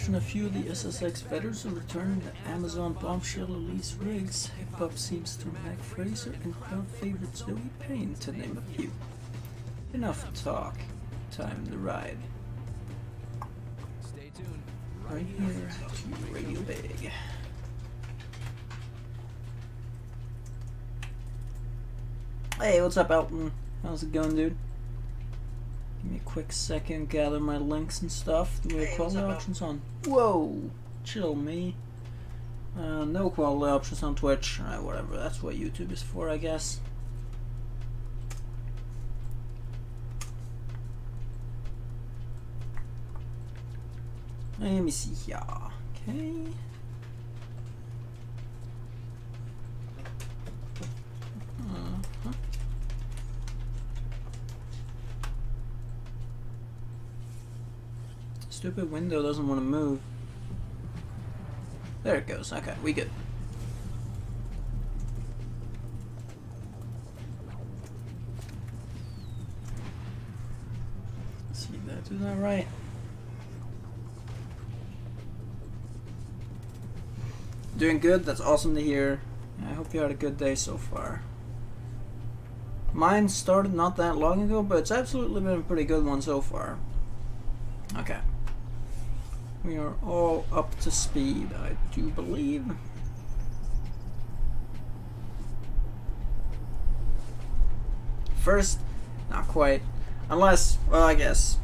mention a few of the SSX veterans are returning to Amazon bombshell release rigs. Hip-hop seems to Mac Fraser and crowd favorite Zoe Payne, to name a few. Enough talk. Time to ride. Stay tuned. Right here to Radio Big. Hey, what's up, Elton? How's it going, dude? Give me a quick second, gather my links and stuff. Do we have quality options on? Whoa! Chill, me. No quality options on Twitch. Alright, whatever. That's what YouTube is for, I guess. Let me see here. Okay. Stupid window doesn't want to move. There it goes. Okay, we good. Let's see, did I do that right? Doing good, that's awesome to hear. I hope you had a good day so far. Mine started not that long ago, but it's absolutely been a pretty good one so far. Okay. We are all up to speed, I do believe. First, not quite. Unless, well, I guess.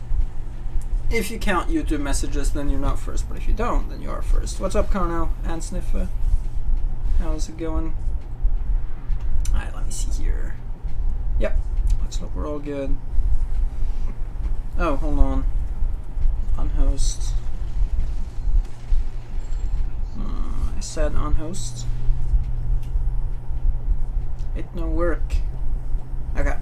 If you count YouTube messages, then you're not first, but if you don't, then you are first. What's up, Kono and Sniffer? How's it going? Alright, let me see here. Yep, looks like we're all good. Oh, hold on. Unhost. I said unhost. It no work. Okay.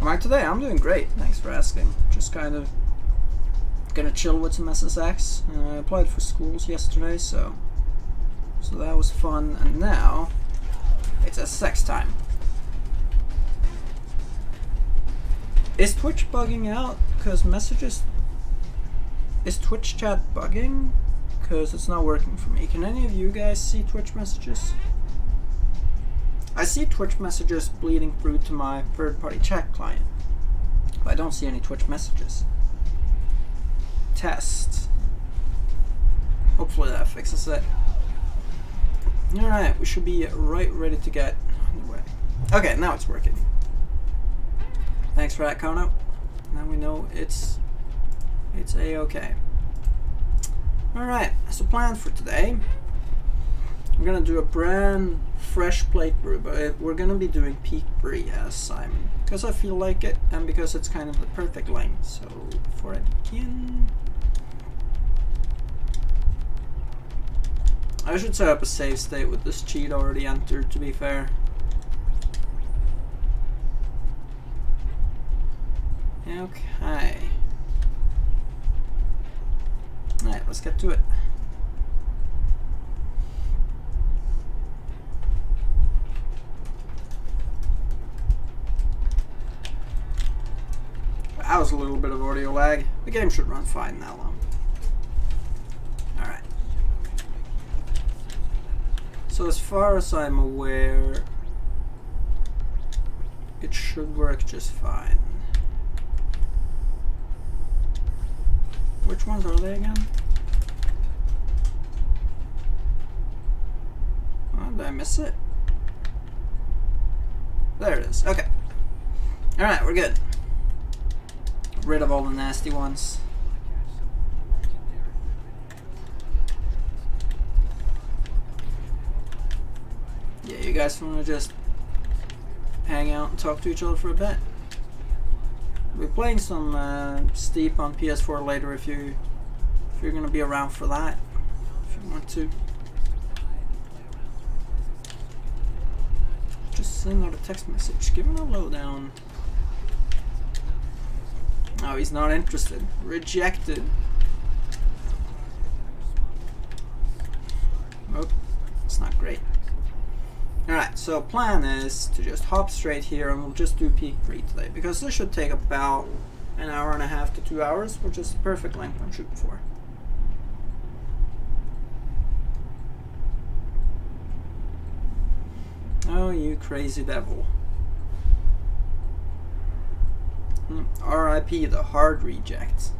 Am I today? I'm doing great. Thanks for asking. Just kind of gonna chill with some SSX. I applied for schools yesterday, so that was fun. And now it's SSX time. Is Twitch bugging out? Because messages... Is Twitch chat bugging? Because it's not working for me. Can any of you guys see Twitch messages? I see Twitch messages bleeding through to my third-party chat client, but I don't see any Twitch messages. Test. Hopefully that fixes it. Alright, we should be right ready to get underway. Okay, now it's working. Thanks for that, Kono. Now we know it's a-okay. Alright, so plan for today. We're gonna do a brand fresh playthrough, but we're gonna be doing Peak 3 as Simon. Because I feel like it, and because it's kind of the perfect length. So, before I begin... I should set up a save state with this cheat already entered, to be fair. Okay. Alright, let's get to it. That was a little bit of audio lag. The game should run fine now, though. Alright. So as far as I'm aware, it should work just fine. Which ones are they again? Oh, did I miss it? There it is. Okay. Alright, we're good. Rid of all the nasty ones. Yeah, you guys want to just hang out and talk to each other for a bit? We're playing some Steep on PS4 later if you're gonna be around for that. If you want to. Just send out a text message. Give him a lowdown. Oh, he's not interested. Rejected. Oh, it's not great. Alright, so plan is to just hop straight here and we'll just do peak 3 today, because this should take about an hour and a half to 2 hours, which is the perfect length I'm shooting for. Oh, you crazy devil. R.I.P. the hard rejects.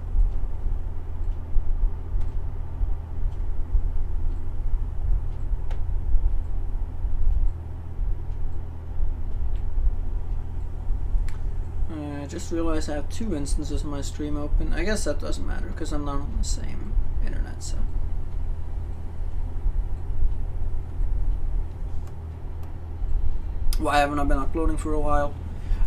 I just realized I have 2 instances of my stream open. I guess that doesn't matter because I'm not on the same internet, so. Why haven't I been uploading for a while?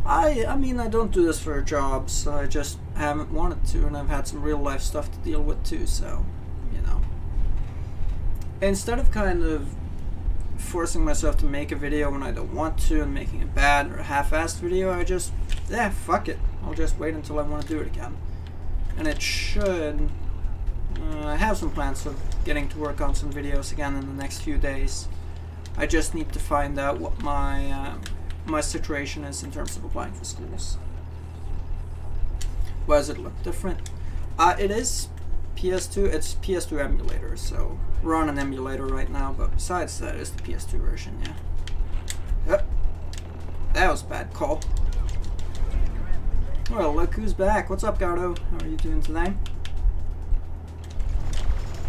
I mean, I don't do this for a job, so I just haven't wanted to, and I've had some real life stuff to deal with too, so, you know. Instead of kind of forcing myself to make a video when I don't want to and making a bad or a half-assed video, I just, yeah, fuck it. I'll just wait until I want to do it again. And it should, I have some plans of getting to work on some videos again in the next few days. I just need to find out what my my situation is in terms of applying for schools. Why does it look different? It is PS2. It's PS2 emulator, so we're on an emulator right now. But besides that, it's the PS2 version. Yeah. Yep. That was a bad call. Well, look who's back. What's up, Gardo? How are you doing today?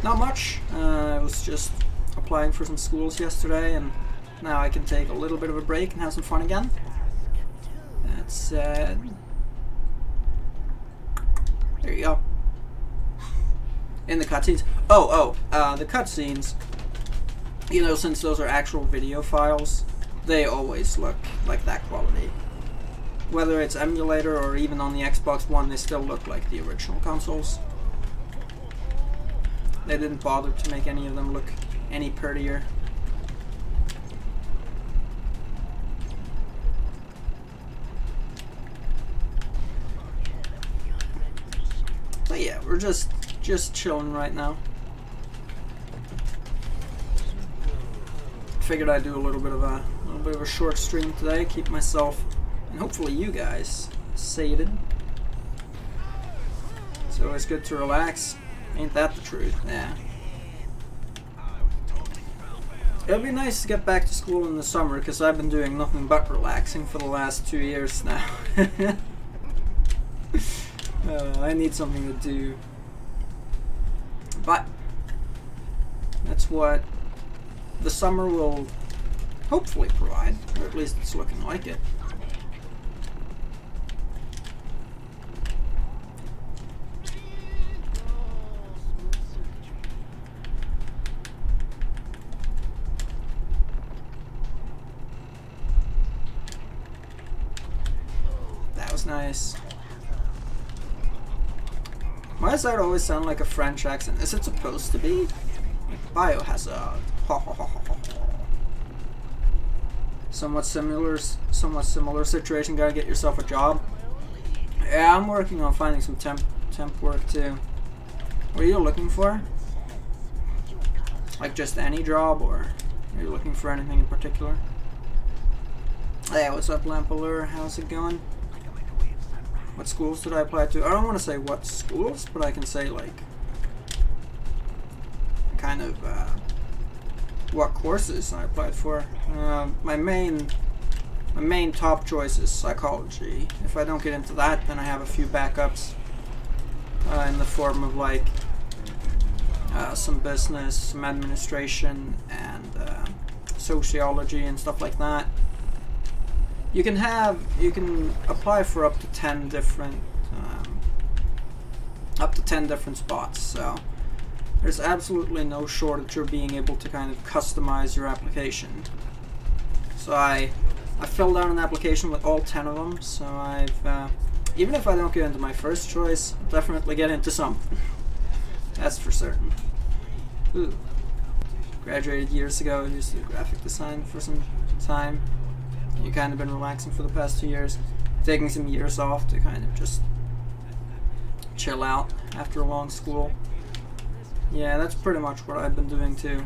Not much. I was just applying for some schools yesterday, and now I can take a little bit of a break and have some fun again. That's sad. There you go. In the cutscenes. The cutscenes, you know, since those are actual video files, they always look like that quality. Whether it's emulator or even on the Xbox One, they still look like the original consoles. They didn't bother to make any of them look any prettier. But yeah, we're just chilling right now. Figured I'd do a little bit of a short stream today, keep myself and hopefully you guys sated. It's always good to relax. Ain't that the truth? Yeah. It'll be nice to get back to school in the summer because I've been doing nothing but relaxing for the last 2 years now. I need something to do. But that's what the summer will hopefully provide, or at least it's looking like it. That was nice. Why does that always sound like a French accent? Is it supposed to be? Like Biohazard. Somewhat similar situation. Gotta get yourself a job. Yeah, I'm working on finding some temp work too. What are you looking for? Like just any job, or are you looking for anything in particular? Hey, what's up, Lampalure? How's it going? What schools did I apply to? I don't want to say what schools, but I can say like kind of what courses I applied for. My main top choice is psychology. If I don't get into that, then I have a few backups in the form of like some business, some administration, and sociology and stuff like that. You can apply for up to 10 different spots. So there's absolutely no shortage of being able to kind of customize your application. So I filled out an application with all 10 of them. So I've even if I don't get into my first choice, I'll definitely get into something. That's for certain. Ooh. Graduated years ago. Used to do graphic design for some time. You kind of been relaxing for the past 2 years, taking some years off to kind of just chill out after a long school. Yeah, that's pretty much what I've been doing too.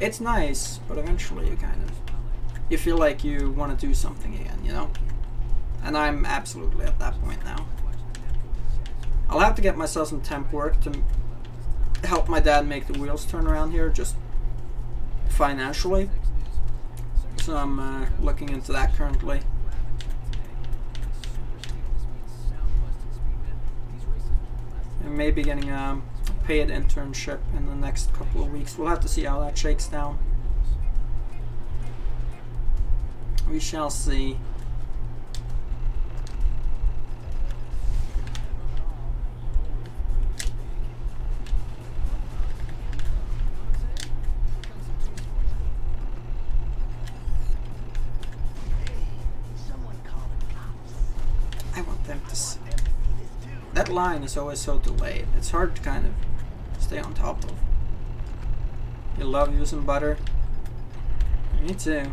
It's nice, but eventually you kind of you feel like you want to do something again, you know? And I'm absolutely at that point now. I'll have to get myself some temp work to help my dad make the wheels turn around here, just financially. So I'm looking into that currently. And maybe getting a paid internship in the next couple of weeks. We'll have to see how that shakes down. We shall see. I want them to see. That line is always so delayed. It's hard to kind of stay on top of. You love using butter? Me too.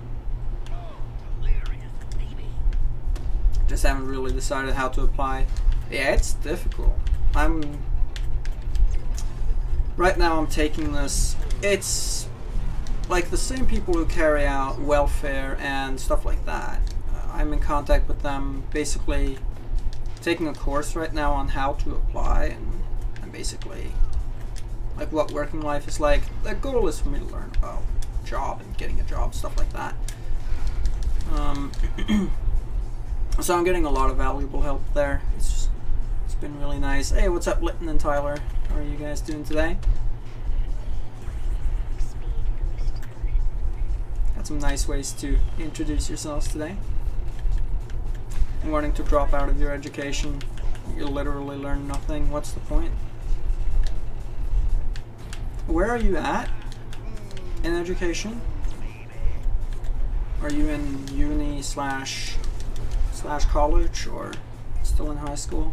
Just haven't really decided how to apply. Yeah, it's difficult. Right now I'm taking this. It's like the same people who carry out welfare and stuff like that. I'm in contact with them, basically taking a course right now on how to apply and basically like what working life is like. The goal is for me to learn about job and getting a job, stuff like that. So I'm getting a lot of valuable help there. It's been really nice. Hey, what's up, Litton and Tyler? How are you guys doing today? Got some nice ways to introduce yourselves today. Wanting to drop out of your education, you literally learn nothing. What's the point? Where are you at in education? Are you in uni slash college or still in high school?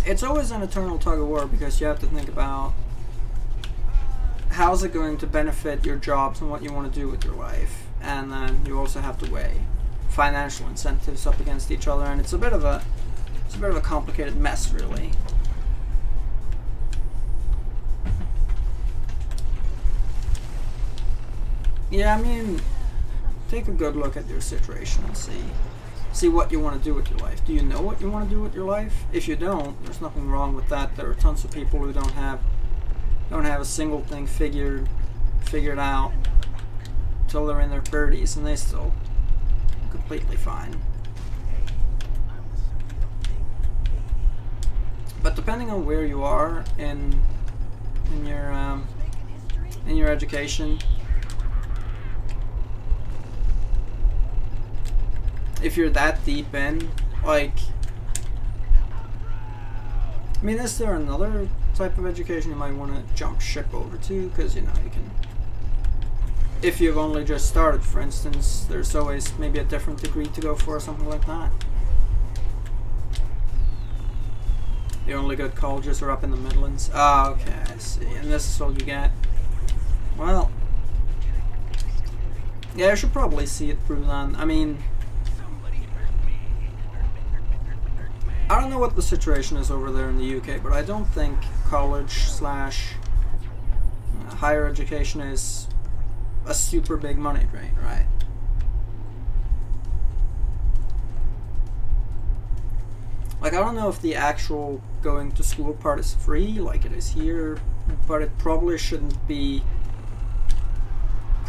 It's always an eternal tug of war because you have to think about how's it going to benefit your jobs and what you want to do with your life, and then you also have to weigh financial incentives up against each other, and it's a bit of a complicated mess, really. Yeah, I mean, take a good look at your situation and see what you want to do with your life. Do you know what you want to do with your life? If you don't, there's nothing wrong with that. There are tons of people who don't have a single thing figured out till they're in their 30s, and they still completely fine. But depending on where you are in your education, if you're that deep in, like, I mean, is there another type of education you might want to jump ship over to? Because, you know, you can, if you've only just started, for instance, there's always maybe a different degree to go for or something like that. The only good colleges are up in the Midlands. Ah, okay, I see. And this is all you get. Well, yeah, I should probably see it through then. I mean, I don't know what the situation is over there in the UK, but I don't think college slash higher education is a super big money drain, right? Like, I don't know if the actual going to school part is free like it is here, but it probably shouldn't be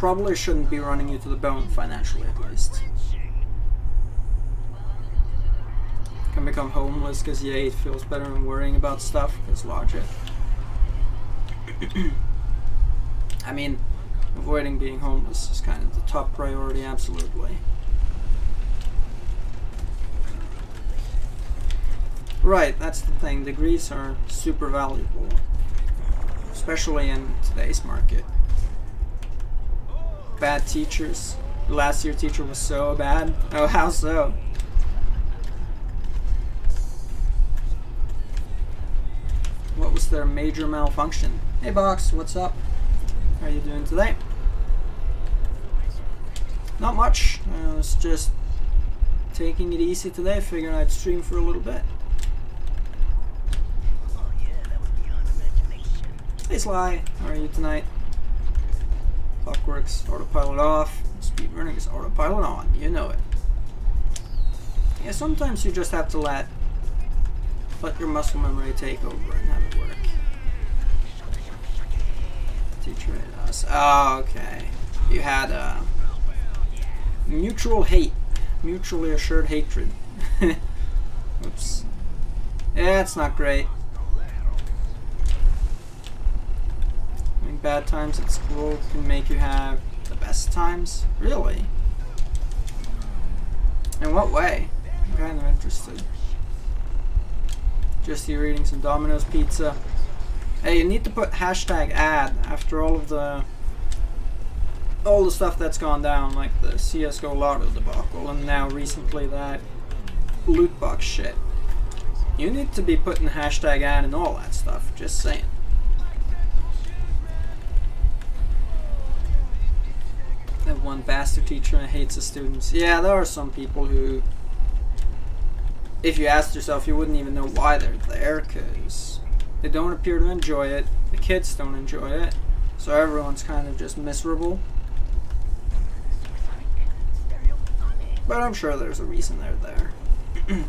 running you to the bone financially, at least. Can become homeless because it feels better than worrying about stuff. That's logic. I mean, avoiding being homeless is kind of the top priority, absolutely. Right, that's the thing. Degrees are super valuable, especially in today's market. Bad teachers. Last year teacher was so bad. Oh, how so? What was their major malfunction? Hey Box, what's up? How are you doing today? Not much. I was just taking it easy today, figuring I'd stream for a little bit. Hey Sly, how are you tonight? Clockworks, autopilot off. Speedrunning is autopilot on, you know it. Yeah, sometimes you just have to let your muscle memory take over and have it work. Teacher hate us. Oh, okay. You had mutual hate. Mutually assured hatred. Oops. Yeah, it's not great. Having bad times at school can make you have the best times? Really? In what way? I'm kind of interested. Just you eating some Domino's pizza. Hey, you need to put hashtag ad after all the stuff that's gone down, like the CSGO Lotto debacle, and now recently that loot box shit. You need to be putting hashtag ad and all that stuff, just saying. That one bastard teacher that hates the students. Yeah, there are some people who, if you asked yourself, you wouldn't even know why they're there, because they don't appear to enjoy it, the kids don't enjoy it, so everyone's kind of just miserable. But I'm sure there's a reason they're there. I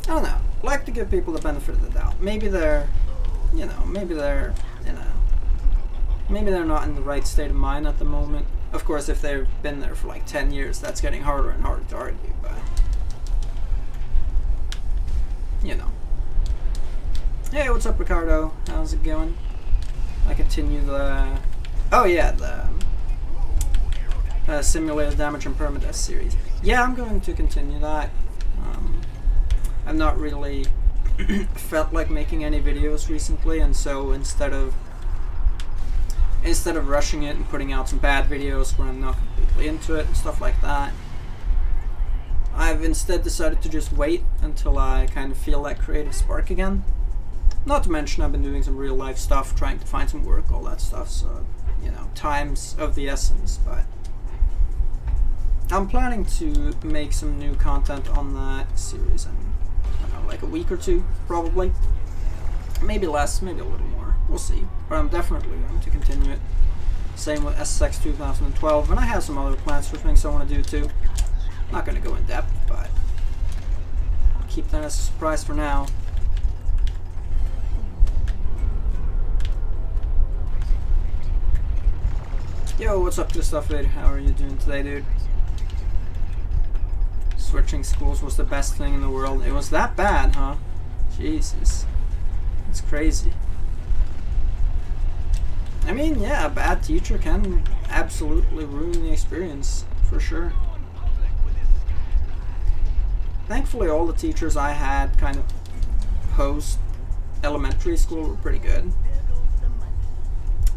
don't know. I like to give people the benefit of the doubt. Maybe they're, you know, maybe they're not in the right state of mind at the moment. Of course, if they've been there for like 10 years, that's getting harder and harder to argue, but, you know. Hey, what's up, Ricardo? How's it going? I continue the, oh yeah, the simulated damage and permadeath series. Yeah, I'm going to continue that. I've not really felt like making any videos recently, and so instead of rushing it and putting out some bad videos where I'm not completely into it and stuff like that, I've instead decided to just wait until I kind of feel that creative spark again. Not to mention I've been doing some real life stuff, trying to find some work, all that stuff, so, you know, time's of the essence, but I'm planning to make some new content on that series in, I don't know, like a week or two, probably. Maybe less, maybe a little more. We'll see. But I'm definitely going to continue it. Same with SSX 2012, and I have some other plans for things I want to do too. Not going to go in depth, but I'll keep that as a surprise for now. Yo, what's up, Christopher? How are you doing today, dude? Switching schools was the best thing in the world. It was that bad, huh? Jesus. It's crazy. I mean, yeah, a bad teacher can absolutely ruin the experience, for sure. Thankfully, all the teachers I had kind of post-elementary school were pretty good.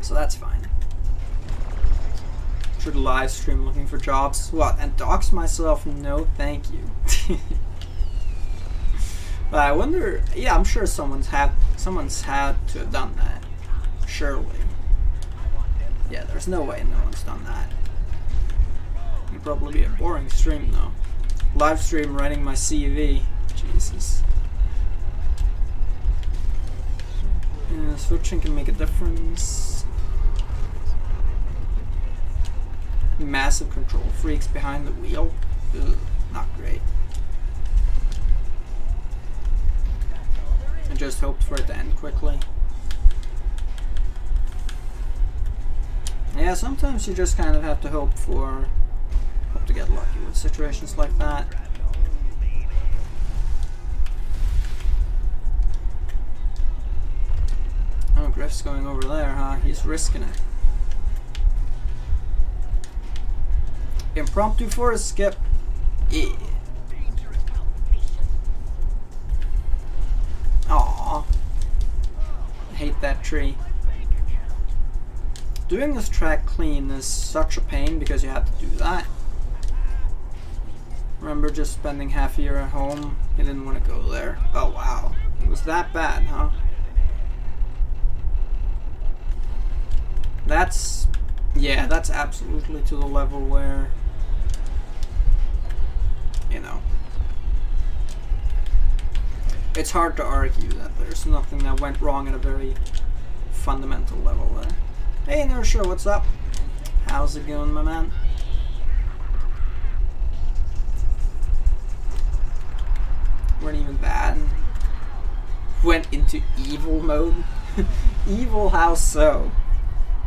So that's fine. Should live stream looking for jobs. What, and dox myself? No, thank you. But I wonder, yeah, I'm sure someone's had to have done that. Surely. Yeah, there's no way no one's done that. It'd probably be a boring stream though. Live stream writing my CV. Jesus. Yeah, switching can make a difference. Massive control freaks behind the wheel. Ugh, not great. I just hoped for it to end quickly. Yeah, sometimes you just kind of have to hope to get lucky with situations like that. Oh, Griff's going over there, huh? He's risking it. Impromptu forest skip. Yeah. Aww. I hate that tree. Doing this track clean is such a pain because you have to do that. Remember just spending half a year at home? You didn't want to go there. Oh wow. It was that bad, huh? Yeah, that's absolutely to the level where, you know, it's hard to argue that there's nothing that went wrong at a very fundamental level there. Hey, no, sure, what's up? How's it going, my man? Weren't even bad. Went into evil mode. Evil, how so?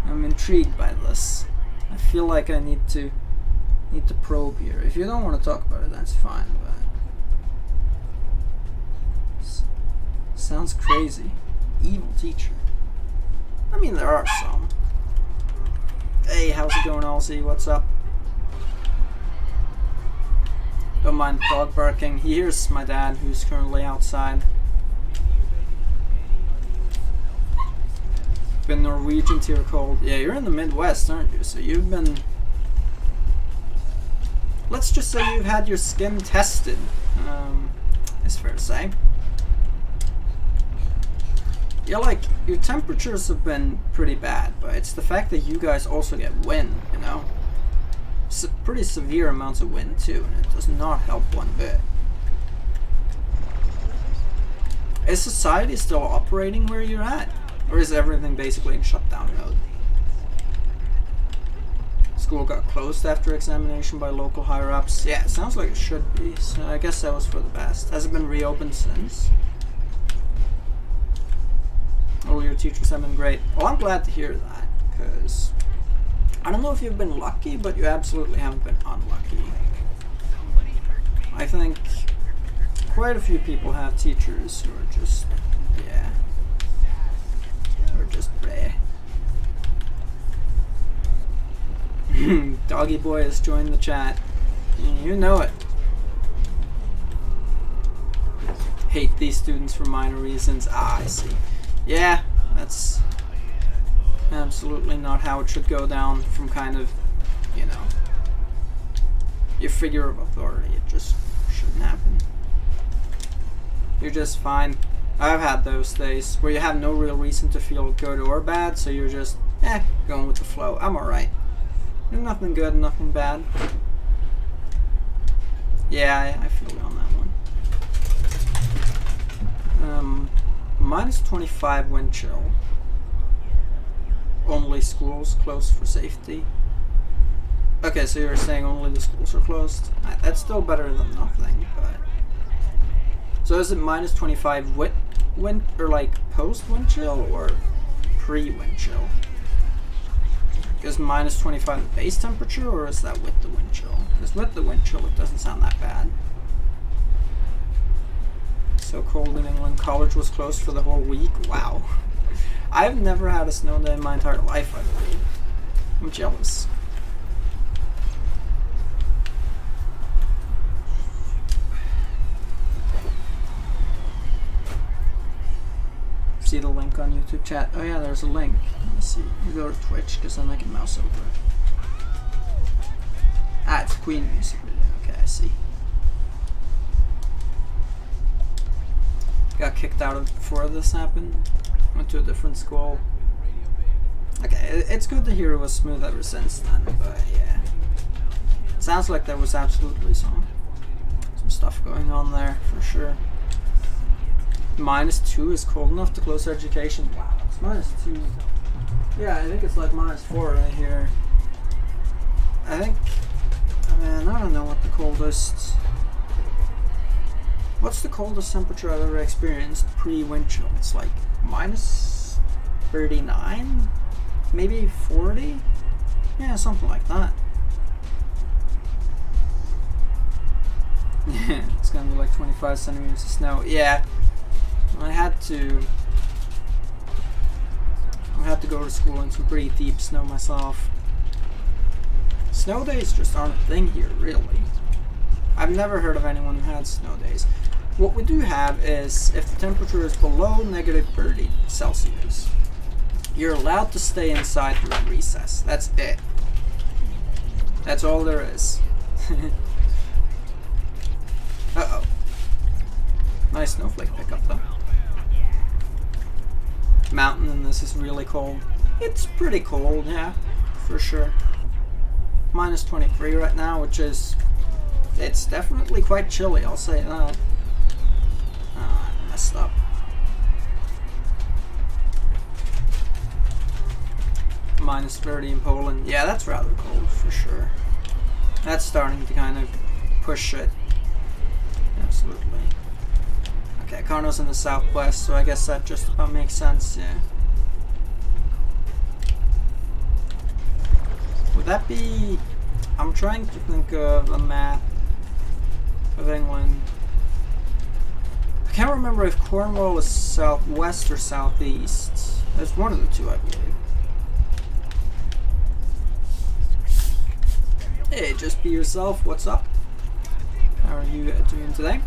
I'm intrigued by this. I feel like I need to probe here. If you don't want to talk about it, that's fine. But sounds crazy. Evil teacher. I mean, there are some. Hey, how's it going, Halsey? What's up? Don't mind the dog barking. He hears my dad, who's currently outside. Been Norwegian tier cold. Yeah, you're in the Midwest, aren't you? So you've been... Let's just say you've had your skin tested. It's fair to say. Yeah, like, your temperatures have been pretty bad, but it's the fact that you guys also get wind, you know? Pretty severe amounts of wind too, and it does not help one bit. Is society still operating where you're at? Or is everything basically in shutdown mode? School got closed after examination by local higher-ups. Yeah, it sounds like it should be, so I guess that was for the best. Has it been reopened since? Oh, your teachers have been great. Well, I'm glad to hear that, because I don't know if you've been lucky, but you absolutely haven't been unlucky. I think quite a few people have teachers who are just, yeah, or just bleh. Doggy boy has joined the chat. You know it. Hate these students for minor reasons. Ah, I see. Yeah, that's absolutely not how it should go down from kind of, you know, your figure of authority. It just shouldn't happen. You're just fine. I've had those days where you have no real reason to feel good or bad, so you're just, going with the flow. I'm alright. Nothing good, nothing bad. Yeah, I feel you on that one. Minus 25 wind chill. Only schools closed for safety. Okay, so you're saying only the schools are closed? That's still better than nothing, but... So is it minus 25 wind, or like post-wind chill, or pre-wind chill? Is minus 25 the base temperature, or is that with the wind chill? Because with the wind chill, it doesn't sound that bad. So cold in England, college was closed for the whole week. Wow. I've never had a snow day in my entire life, I believe. I'm jealous. See the link on YouTube chat? Oh yeah, there's a link. Let me see. You go to Twitch, because then I can mouse over it. Ah, it's Queen music video. Okay, I see. Got kicked out of it before this happened. Went to a different school. Okay, it's good to hear it was smooth ever since then, but yeah. Sounds like there was absolutely some stuff going on there, for sure. Minus 2 is cold enough to close education. Wow, it's minus 2. Yeah, I think it's like minus 4 right here. I think, man, I don't know what the coldest... What's the coldest temperature I've ever experienced pre-wind chill? It's like minus 39? Maybe 40? Yeah, something like that. Yeah, it's gonna be like 25 centimeters of snow. Yeah, I had to go to school in some pretty deep snow myself. Snow days just aren't a thing here, really. I've never heard of anyone who had snow days. What we do have is, if the temperature is below negative 30 Celsius, you're allowed to stay inside during recess. That's it. That's all there is. Uh-oh. Nice snowflake pickup, though. Mountain, and this is really cold. It's pretty cold, yeah, for sure. Minus 23 right now, which is... It's definitely quite chilly, I'll say that. Oh, I messed up. minus 30 in Poland. Yeah, that's rather cold for sure. That's starting to kind of push it. Absolutely. Okay, Karno's in the southwest, so I guess that just about makes sense, yeah. Would that be... I'm trying to think of a map of England. I can't remember if Cornwall was southwest or southeast. It's one of the two, I believe. Hey, just be yourself. What's up? How are you doing today?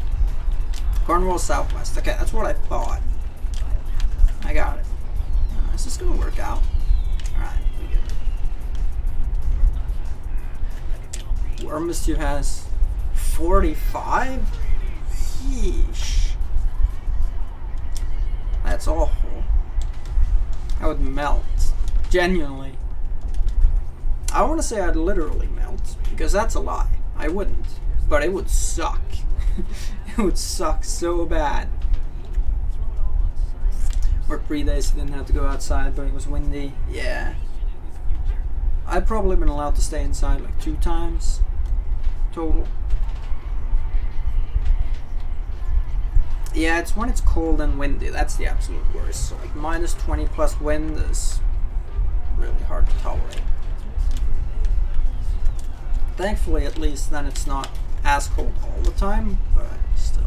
Cornwall southwest. Okay, that's what I thought. I got it. Is this gonna work out? Alright, we good. Wormist has 45? Yeesh. That's awful. I would melt. Genuinely. I want to say I'd literally melt, because that's a lie. I wouldn't. But it would suck. It would suck so bad. Worked 3 days, didn't have to go outside, but it was windy. Yeah. I've probably been allowed to stay inside like 2 times total. Yeah, it's when it's cold and windy. That's the absolute worst. So like minus 20 plus wind is really hard to tolerate. Thankfully, at least, then it's not as cold all the time, but still.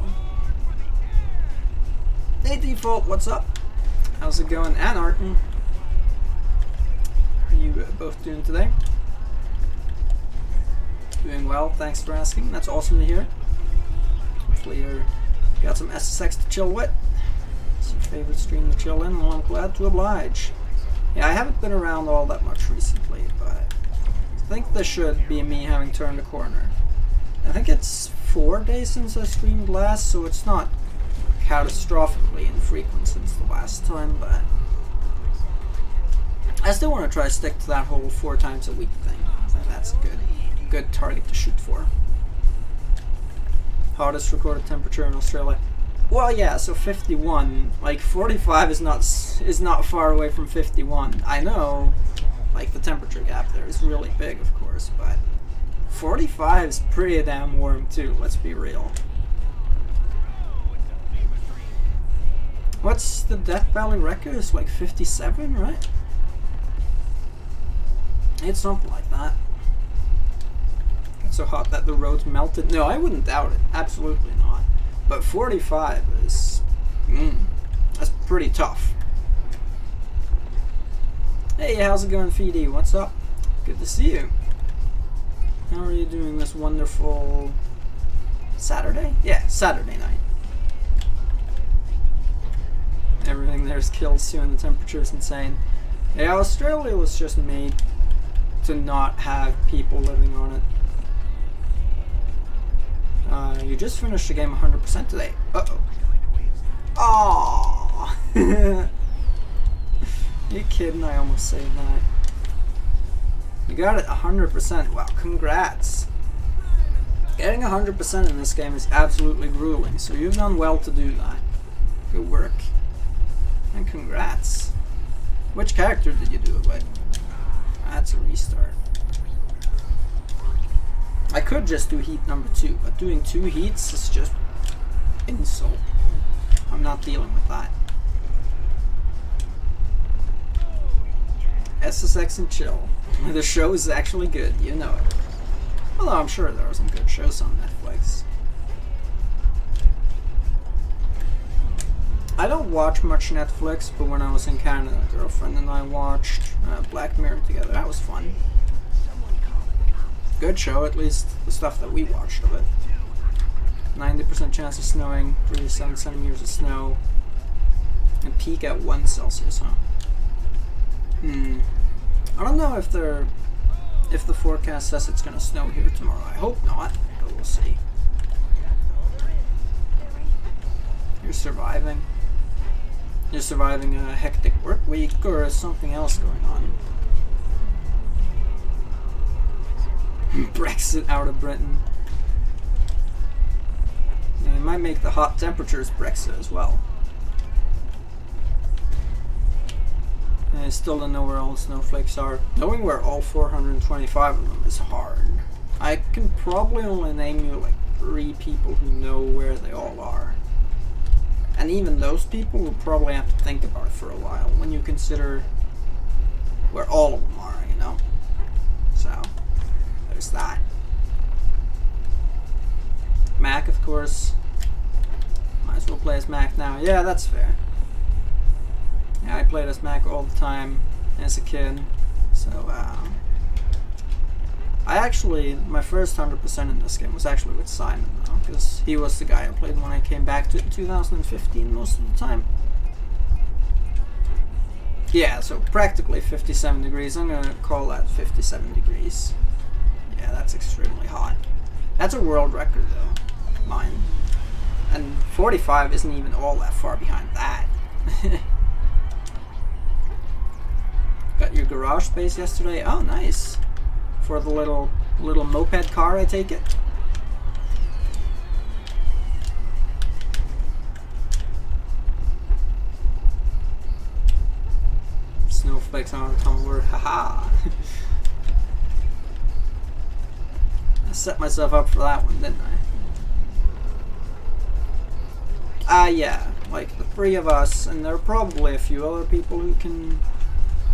Hey, Default, what's up? How's it going? And Arton. How are you both doing today? Doing well, thanks for asking. That's awesome to hear. Hopefully you're got some SSX to chill with. It's your favorite stream to chill in, well, I'm glad to oblige. Yeah, I haven't been around all that much recently, but I think this should be me having turned a corner. I think it's 4 days since I streamed last, so it's not catastrophically infrequent since the last time, but I still want to try to stick to that whole 4 times a week thing. I think that's a good target to shoot for. Hottest recorded temperature in Australia. Well, yeah, so 51. Like 45 is not far away from 51. I know, like the temperature gap there is really big, of course, but 45 is pretty damn warm too. Let's be real. What's the Death Valley record? It's like 57, right? It's something like that. It's so hot that the roads melted. No, I wouldn't doubt it. Absolutely not. But 45 is... that's pretty tough. Hey, how's it going, Feedy? What's up? Good to see you. How are you doing this wonderful... Saturday? Yeah, Saturday night. Everything there's kills too, and the temperature is insane. Yeah, Australia was just made to not have people living on it. You just finished the game 100% today. Uh-oh. Aww. You kidding? I almost saved that. You got it 100%. Wow, congrats. Getting 100% in this game is absolutely grueling, so you've done well to do that. Good work. And congrats. Which character did you do it with? That's a restart. I could just do heat number 2, but doing 2 heats is just insult. I'm not dealing with that. SSX and chill. The show is actually good, you know it. Although I'm sure there are some good shows on Netflix. I don't watch much Netflix, but when I was in Canada, a girlfriend and I watched Black Mirror together. That was fun. Good show, at least the stuff that we watched of it. 90% chance of snowing, 3 to 7 centimeters of snow, and peak at 1 Celsius, huh? I don't know if the forecast says it's gonna snow here tomorrow. I hope not, but we'll see. You're surviving. You're surviving a hectic work week, or is something else going on? Brexit out of Britain. Yeah, it might make the hot temperatures Brexit as well. I still don't know where all the snowflakes are. Knowing where all 425 of them is hard. I can probably only name you like 3 people who know where they all are. And even those people will probably have to think about it for a while when you consider where all of them are, you know? So, there's that. Mac, of course. Might as well play as Mac now. Yeah, that's fair. Yeah, I played as Mac all the time as a kid. So, I actually, my first 100% in this game was actually with Simon, though, because he was the guy I played when I came back to 2015 most of the time. Yeah, so practically 57 degrees. I'm gonna call that 57 degrees. Yeah, that's extremely hot. That's a world record, though. Mine. And 45 isn't even all that far behind that. Got your garage space yesterday? Oh, nice. For the little moped car, I take it. Snowflakes on the tumbler, haha. I set myself up for that one, didn't I? Yeah, like the 3 of us, and there are probably a few other people who can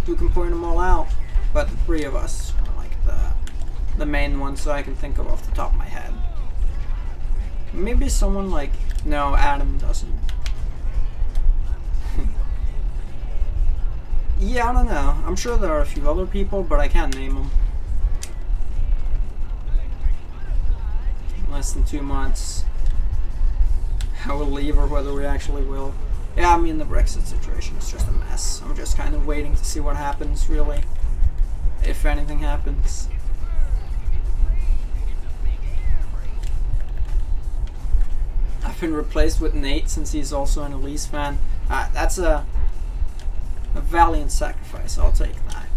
point them all out, but the 3 of us are like the main ones that I can think of off the top of my head. Maybe someone like, no, Adam doesn't. Yeah, I don't know. I'm sure there are a few other people, but I can't name them. In less than 2 months, I will leave, or whether we actually will. Yeah, I mean, the Brexit situation is just a mess. I'm just kind of waiting to see what happens, really. If anything happens. I've been replaced with Nate since he's also an Elise fan. That's a valiant sacrifice, I'll take that.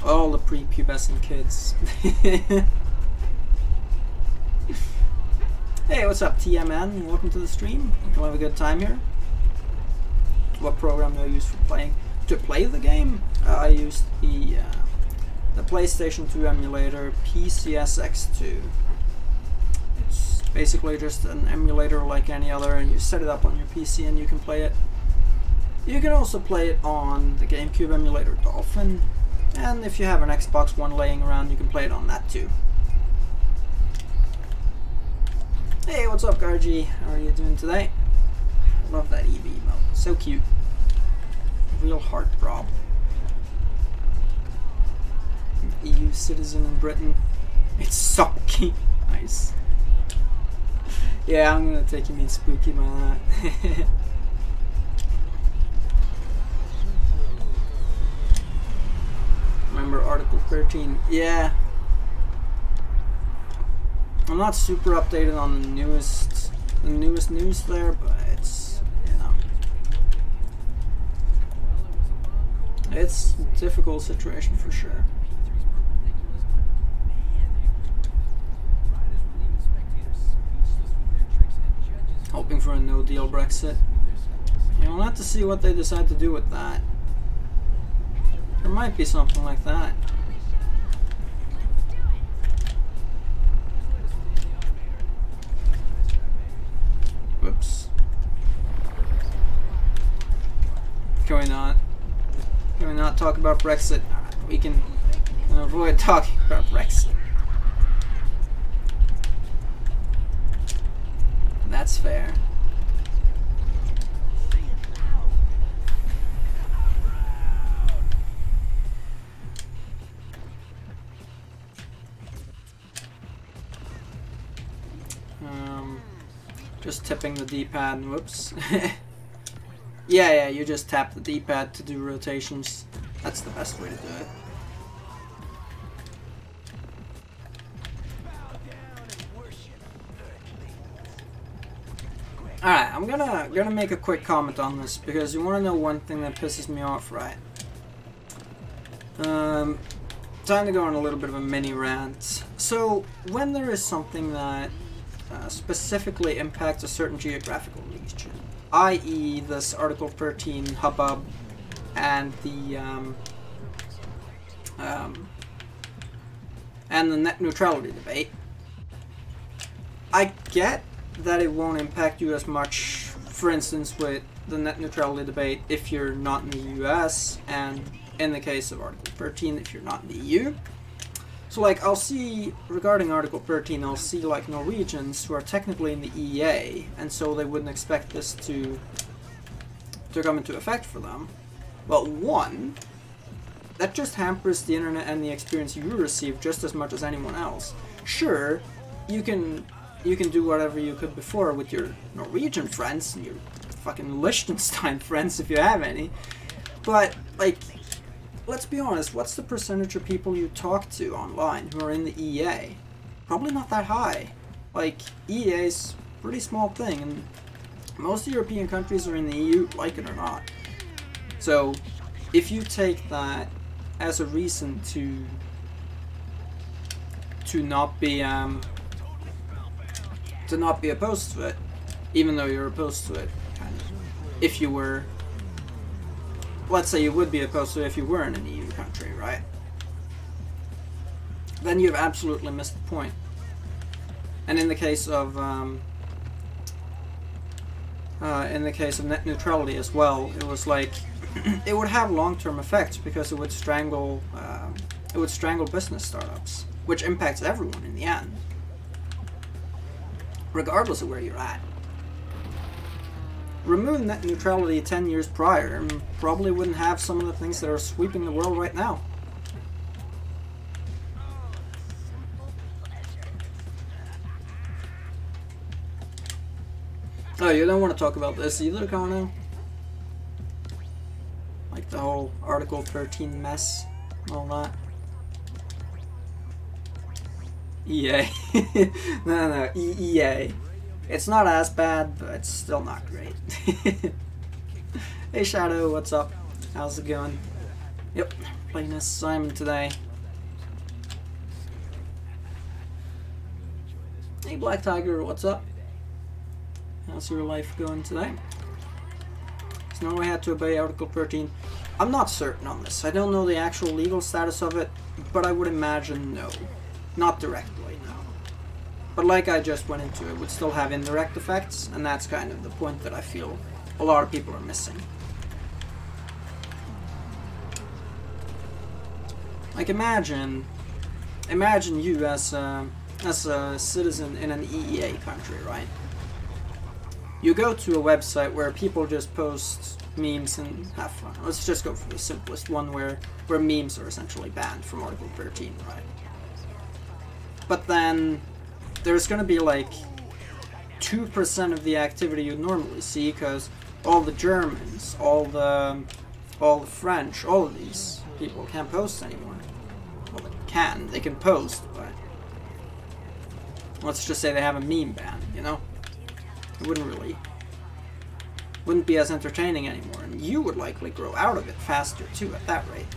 All the prepubescent kids. Hey, what's up, TMN? Welcome to the stream. We'll have a good time here. What program do I use for playing? To play the game, I used the PlayStation 2 emulator, PCSX2. It's basically just an emulator like any other, and you set it up on your PC and you can play it. You can also play it on the GameCube emulator Dolphin, and if you have an Xbox One laying around, you can play it on that too. Hey, what's up, Gargi? How are you doing today? I love that EV emote. So cute. Real heartthrob. EU citizen in Britain. It's sucky. Nice. Yeah, I'm gonna take you mean spooky by that. Remember Article 13? Yeah. I'm not super updated on the newest news there, but it's, you know, it's a difficult situation for sure. Hoping for a no-deal Brexit. You know, we'll have to see what they decide to do with that. There might be something like that. Whoops. Can we not talk about Brexit? We can avoid talking about Brexit. That's fair. Just tipping the D-pad. Whoops. Yeah, you just tap the D-pad to do rotations. That's the best way to do it. Alright, I'm gonna make a quick comment on this because you wanna know one thing that pisses me off, right? Time to go on a little bit of a mini rant. So when there is something that specifically impacts a certain geographical region, i.e. this Article 13 hubbub and the net neutrality debate. I get that it won't impact you as much, for instance, with the net neutrality debate if you're not in the US, and in the case of Article 13 if you're not in the EU. So like, I'll see, regarding Article 13, I'll see like Norwegians who are technically in the EEA, and so they wouldn't expect this to come into effect for them. Well, one, that just hampers the internet and the experience you receive just as much as anyone else. Sure, you can do whatever you could before with your Norwegian friends and your fucking Liechtenstein friends if you have any, but like, let's be honest, what's the percentage of people you talk to online who are in the EEA? Probably not that high. Like, EEA's a pretty small thing, and most European countries are in the EU, like it or not. So, if you take that as a reason to not be opposed to it, even though you're opposed to it, kind of, if you were, let's say you would be opposed to it if you were in an EU country, right? Then you've absolutely missed the point. And in the case of net neutrality as well, it was like it would have long-term effects because it would strangle business startups, which impacts everyone in the end, regardless of where you're at. Remove net neutrality 10 years prior and probably wouldn't have some of the things that are sweeping the world right now. Oh, you don't want to talk about this either, Connor? Like the whole Article 13 mess and all that? EA. No, EEA. It's not as bad, but it's still not great. Hey Shadow, what's up? How's it going? Yep, playing as Simon today. Hey Black Tiger, what's up? How's your life going today? Does Norway have to obey Article 13? I'm not certain on this. I don't know the actual legal status of it, but I would imagine no. Not directly, no. But like I just went into, it would still have indirect effects, and that's kind of the point that I feel a lot of people are missing. Like imagine you as a citizen in an EEA country, right? You go to a website where people just post memes and have fun. Let's just go for the simplest one where memes are essentially banned from Article 13, right? But then there's going to be like 2% of the activity you'd normally see because all the Germans, all the French, all of these people can't post anymore. Well, they can post, but let's just say they have a meme ban, you know? It wouldn't be as entertaining anymore, and you would likely grow out of it faster too at that rate.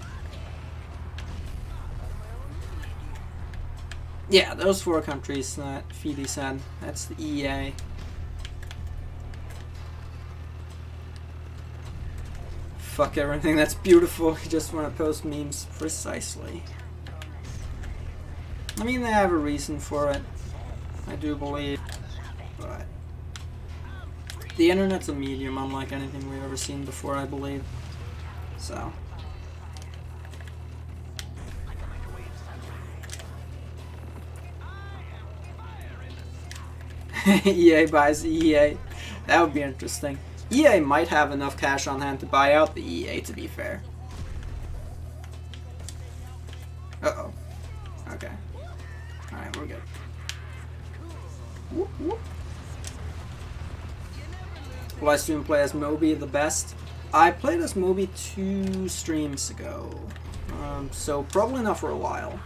Yeah, those 4 countries that Fidi said, that's the EEA. Fuck everything that's beautiful, you just want to post memes. Precisely. I mean, they have a reason for it, I do believe, but the internet's a medium unlike anything we've ever seen before, I believe. So. EA buys EA. That would be interesting. EA might have enough cash on hand to buy out the EA, to be fair. Uh-oh. Okay. Alright, we're good. Whoop, whoop. Will I soon play as Moby the best? I played as Moby 2 streams ago, so probably not for a while.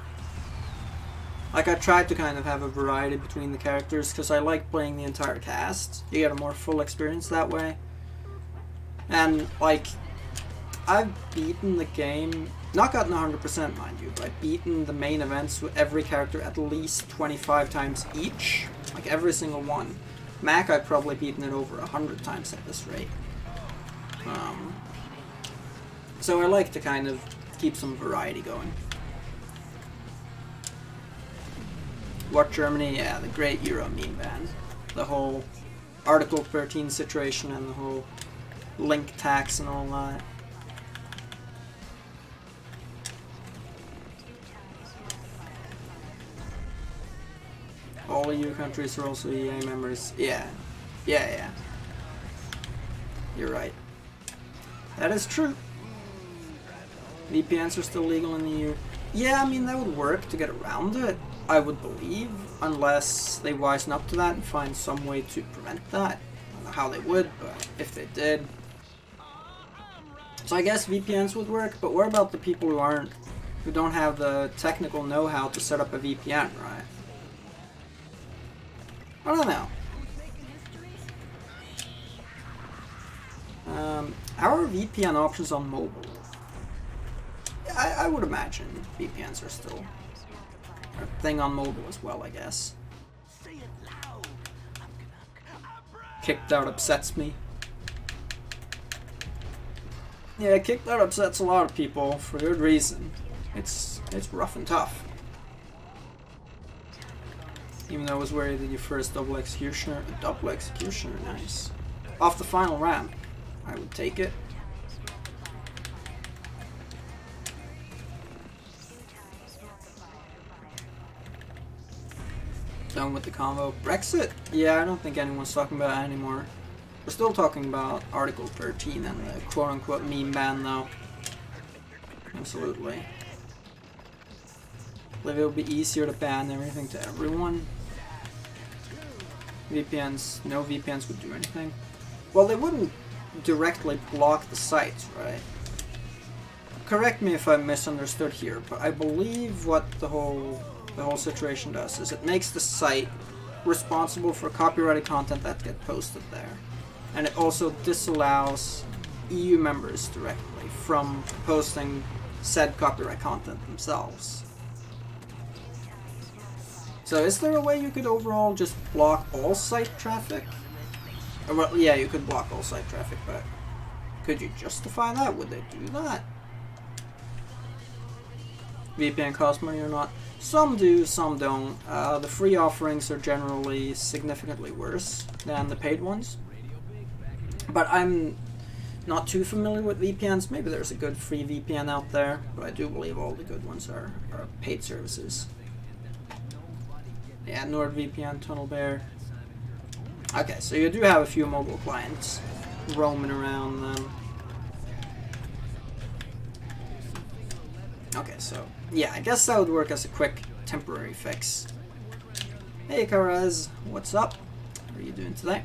Like, I tried to kind of have a variety between the characters because I like playing the entire cast. You get a more full experience that way. And, like, I've beaten the game, not gotten 100% mind you, but I've beaten the main events with every character at least 25 times each. Like every single one. Mac, I've probably beaten it over 100 times at this rate. So I like to kind of keep some variety going. What Germany? Yeah, the great Euro meme ban. The whole Article 13 situation and the whole link tax and all that. All EU countries are also EA members. Yeah. Yeah. You're right. That is true. VPNs are still legal in the EU. Yeah, I mean, that would work to get around it, I would believe, unless they wisen up to that and find some way to prevent that. I don't know how they would, but if they did. So I guess VPNs would work, but what about the people who don't have the technical know-how to set up a VPN, right? I don't know. How are VPN options on mobile? I would imagine VPNs are still a thing on mobile as well, I guess. Kicked out upsets me. Yeah, kicked out upsets a lot of people for good reason. It's rough and tough. Even though I was worried that your first double executioner, nice. Off the final ramp, I would take it. Done with the convo. Brexit? Yeah, I don't think anyone's talking about it anymore. We're still talking about Article 13 and the quote-unquote meme ban, though. Absolutely. I believe it would be easier to ban everything to everyone. VPNs, no VPNs would do anything. Well, they wouldn't directly block the sites, right? Correct me if I misunderstood here, but I believe what the whole situation does is it makes the site responsible for copyrighted content that gets posted there. And it also disallows EU members directly from posting said copyright content themselves. So is there a way you could overall just block all site traffic? Or, well, yeah, you could block all site traffic, but could you justify that? Would they do that? VPN costs money or not? Some do, some don't. The free offerings are generally significantly worse than the paid ones. But I'm not too familiar with VPNs. Maybe there's a good free VPN out there, but I do believe all the good ones are paid services. Yeah, NordVPN, TunnelBear. Okay, so you do have a few mobile clients roaming around then. Okay, so yeah, I guess that would work as a quick temporary fix. Hey Karez, what's up? How are you doing today?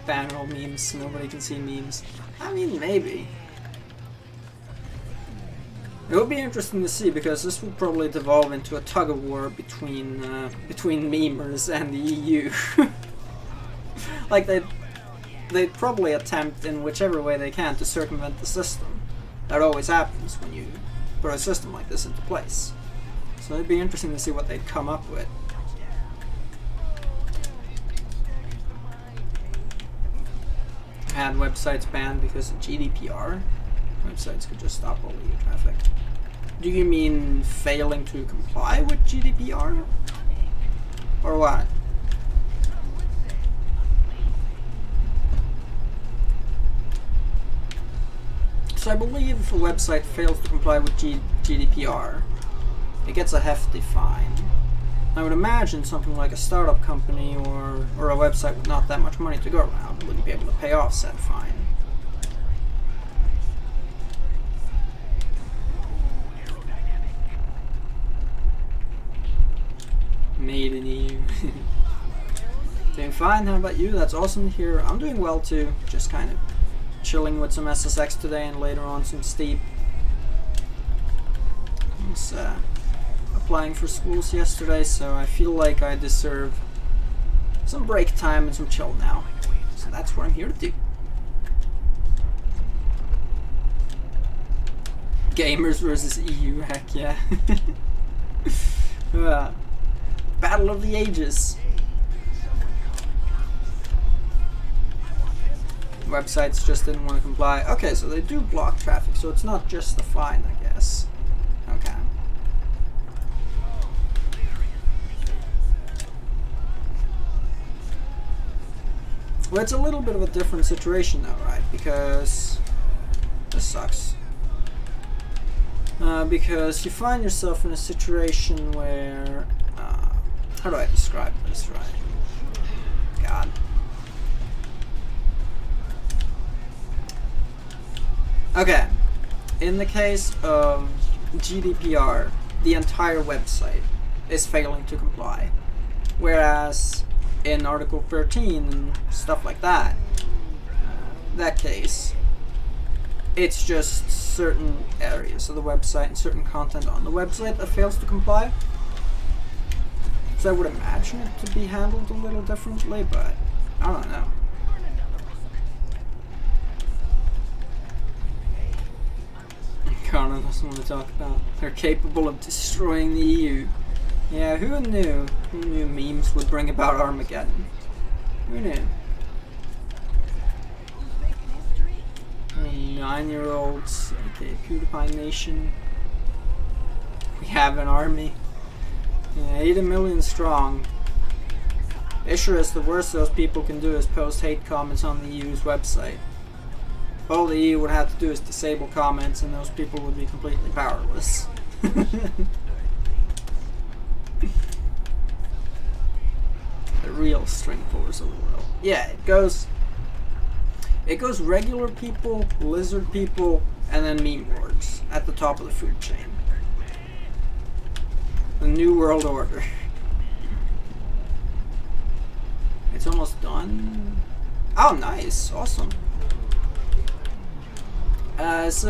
Ban all memes, nobody can see memes. I mean, maybe. It would be interesting to see, because this would probably devolve into a tug-of-war between memers and the EU. Like, they'd probably attempt in whichever way they can to circumvent the system. That always happens when you put a system like this into place. So it'd be interesting to see what they'd come up with. Had websites banned because of GDPR. Websites could just stop all EU traffic. Do you mean failing to comply with GDPR? Or what? So I believe if a website fails to comply with GDPR, it gets a hefty fine. I would imagine something like a startup company or a website with not that much money to go around wouldn't be able to pay off said fine. Made in EU. Doing fine, how about you? That's awesome to hear. I'm doing well too, just kind of chilling with some SSX today and later on some Steep. I was applying for schools yesterday, so I feel like I deserve some break time and some chill now. So that's what I'm here to do. Gamers versus EU, heck yeah. Battle of the Ages. Websites just didn't want to comply. Okay, so they do block traffic, so it's not just the fine, I guess. Okay. Well, it's a little bit of a different situation though, right? Because this sucks. Because you find yourself in a situation where how do I describe this, right? God. Okay. In the case of GDPR, the entire website is failing to comply. Whereas in Article 13 and stuff like that, that case, it's just certain areas of the website and certain content on the website that fails to comply. So I would imagine it to be handled a little differently, but I don't know. Connor doesn't want to talk about. They're capable of destroying the EU. Yeah, who knew? Who knew memes would bring about Armageddon? Who knew? 9-year-olds, okay, PewDiePie Nation. We have an army. Yeah, 80 million strong. Issue is the worst those people can do is post hate comments on the EU's website. All the EU would have to do is disable comments and those people would be completely powerless. The real string pullers of the world. Yeah, it goes regular people, lizard people, and then meme lords at the top of the food chain. The New World Order. It's almost done. Oh, nice. Awesome. Is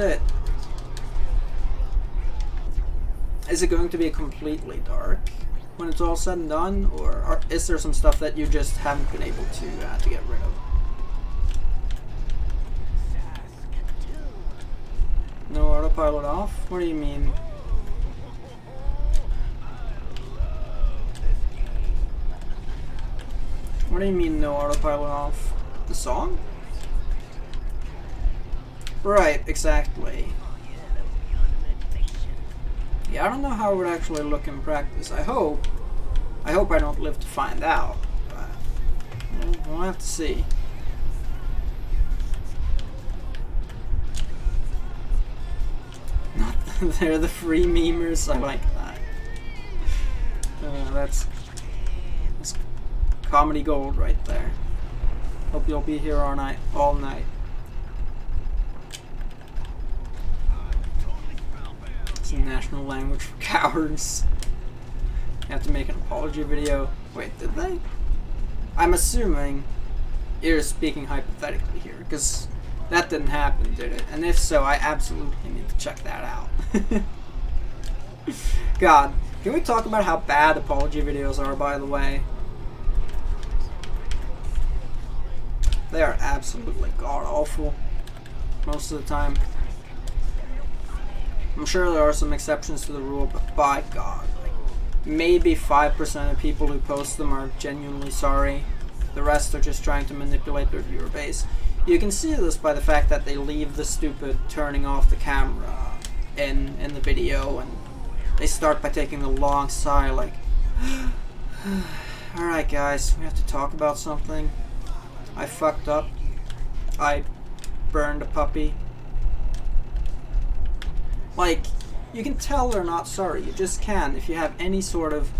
it going to be completely dark when it's all said and done, or is there some stuff that you just haven't been able to get rid of? No autopilot off? What do you mean? What do you mean no autopilot off? The song? Right, exactly. Yeah, I don't know how it would actually look in practice. I hope I don't live to find out, but we'll have to see. They're the free memers. I like that. That's comedy gold right there. Hope you'll be here all night. It's a national language for cowards. You have to make an apology video. Wait, did they? I'm assuming you're speaking hypothetically here, because that didn't happen, did it? And if so, I absolutely need to check that out. God, can we talk about how bad apology videos are, by the way? They are absolutely god-awful most of the time. I'm sure there are some exceptions to the rule, but by God, like, maybe 5% of people who post them are genuinely sorry. The rest are just trying to manipulate their viewer base. You can see this by the fact that they leave the stupid turning off the camera in the video, and they start by taking a long sigh like, alright guys, we have to talk about something. I fucked up. I burned a puppy. Like, you can tell they're not sorry. You just can if you have any sort of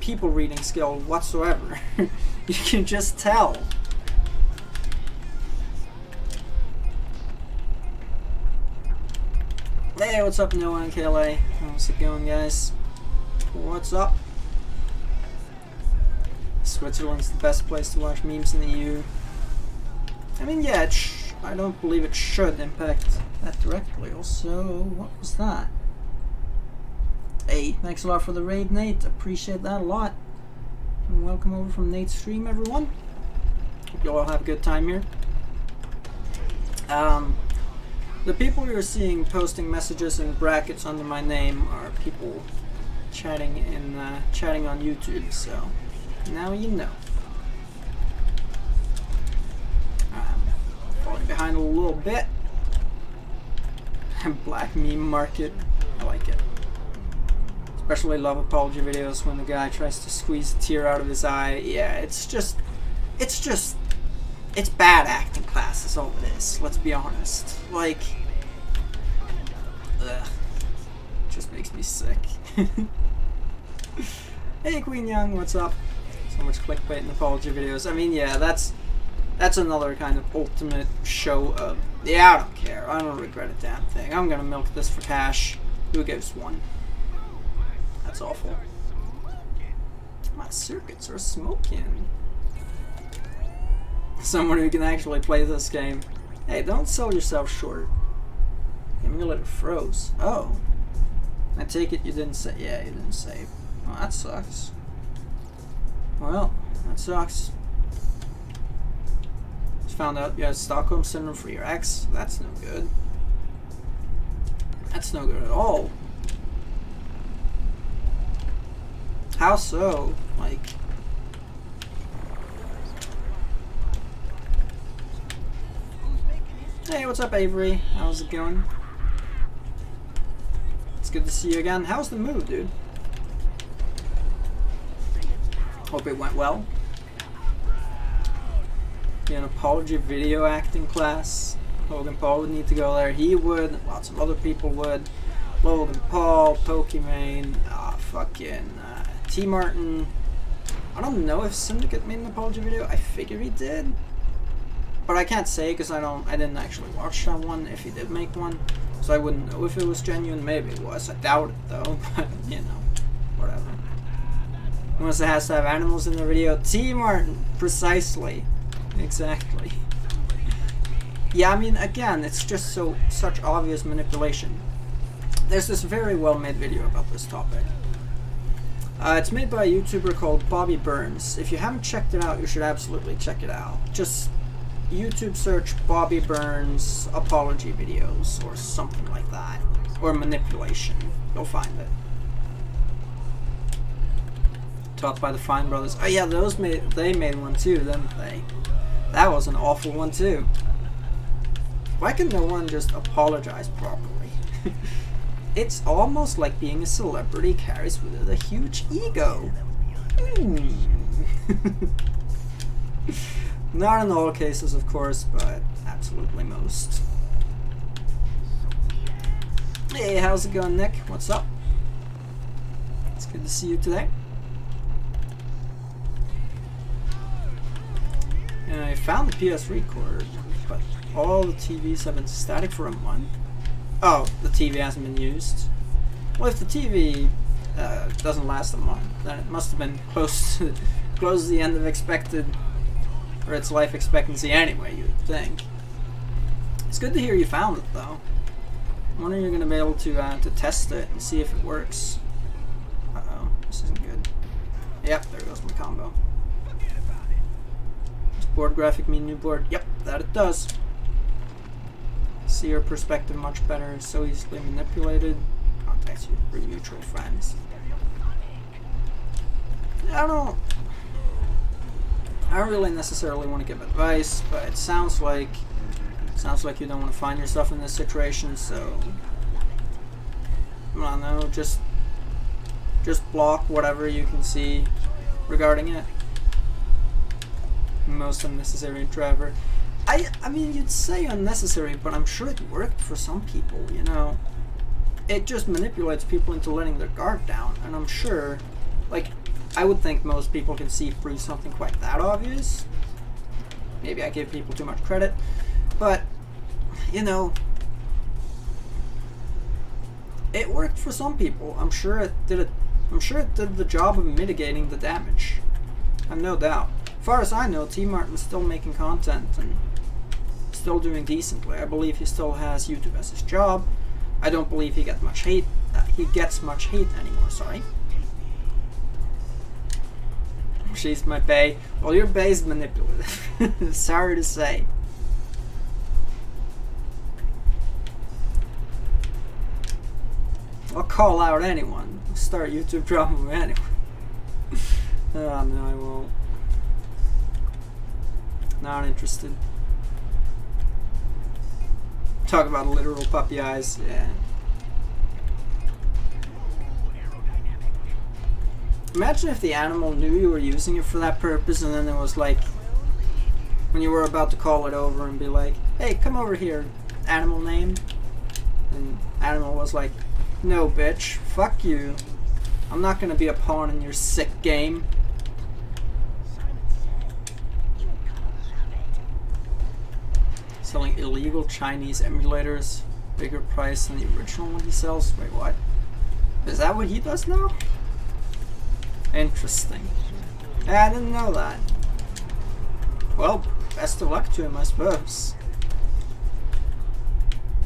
people reading skill whatsoever. You can just tell. Hey, what's up, Noah and KLA? How's it going, guys? What's up? Switzerland's the best place to watch memes in the EU. I mean, yeah, I don't believe it should impact that directly. Also, what was that? Hey, thanks a lot for the raid, Nate. Appreciate that a lot. And welcome over from Nate's stream, everyone. Hope you all have a good time here. The people you're seeing posting messages in brackets under my name are people chatting on YouTube, so now you know. I'm falling behind a little bit. Black meme market, I like it. Especially love apology videos when the guy tries to squeeze a tear out of his eye. Yeah, it's bad acting class is all it is, let's be honest. Like, ugh, just makes me sick. Hey Queen Young, what's up? So much clickbait in apology videos. I mean, yeah, that's another kind of ultimate show of, yeah, I don't care, I don't regret a damn thing. I'm gonna milk this for cash. Who gives one? That's awful. My circuits are smoking. Someone who can actually play this game. Hey, don't sell yourself short. Emulator froze. Oh. I take it you didn't say. Yeah, you didn't save. Well, that sucks. Well, that sucks. Just found out you had Stockholm Syndrome for your ex. That's no good. That's no good at all. How so? Like... Hey, what's up, Avery? How's it going? It's good to see you again. How's the move, dude? Hope it went well. An apology video acting class. Logan Paul would need to go there. He would. Lots of other people would. Logan Paul, Pokimane, fucking T Martin. I don't know if Syndicate made an apology video. I figure he did. But I can't say because I didn't actually watch that one if he did make one. So I wouldn't know if it was genuine. Maybe it was. I doubt it though. But, you know, whatever. Unless it has to have animals in the video. T Martin, precisely. Exactly. Yeah, I mean, again, it's just such obvious manipulation. There's this very well made video about this topic. It's made by a YouTuber called Bobby Burns. If you haven't checked it out, you should absolutely check it out. Just YouTube search Bobby Burns apology videos or something like that. Or manipulation. You'll find it. Taught by the Fine Brothers. Oh yeah, they made one too, didn't they? That was an awful one too. Why can no one just apologize properly? It's almost like being a celebrity carries with it a huge ego. Not in all cases, of course, but absolutely most. Hey, how's it going, Nick? What's up? It's good to see you today. And I found the PS3 cord, but all the TVs have been static for a month. Oh, the TV hasn't been used. Well, if the TV doesn't last a month, then it must have been close to the end of expected, or its life expectancy anyway, you would think. It's good to hear you found it, though. I wonder if you're going to be able to test it and see if it works. Uh-oh, this isn't good. Yep, there goes my combo. Does board graphic mean new board? Yep, that it does. See your perspective much better. So easily manipulated. Contact your mutual friends. I don't really necessarily want to give advice, but it sounds like you don't want to find yourself in this situation. So I don't know. Just block whatever you can see regarding it. Most unnecessary driver. I mean, you'd say unnecessary, but I'm sure it worked for some people, you know. It just manipulates people into letting their guard down, and I'm sure, like, I would think most people can see through something quite that obvious. Maybe I give people too much credit, but, you know, it worked for some people. I'm sure it did the job of mitigating the damage. I've no doubt. As far as I know, T Martin's still making content and still doing decently. I believe he still has YouTube as his job. I don't believe he gets much hate. Anymore. Sorry. She's my bae. Well, your bae's manipulative. Sorry to say. I'll call out anyone. start YouTube drama anyway. Oh no, I won't. Not interested. Talk about literal puppy eyes, yeah. Imagine if the animal knew you were using it for that purpose, and then it was like, when you were about to call it over and be like, hey, come over here, animal name. And animal was like, no bitch, fuck you. I'm not gonna be a pawn in your sick game. Selling illegal Chinese emulators, bigger price than the original one he sells. Wait, what? Is that what he does now? Interesting. Yeah, I didn't know that. Well, best of luck to him, I suppose.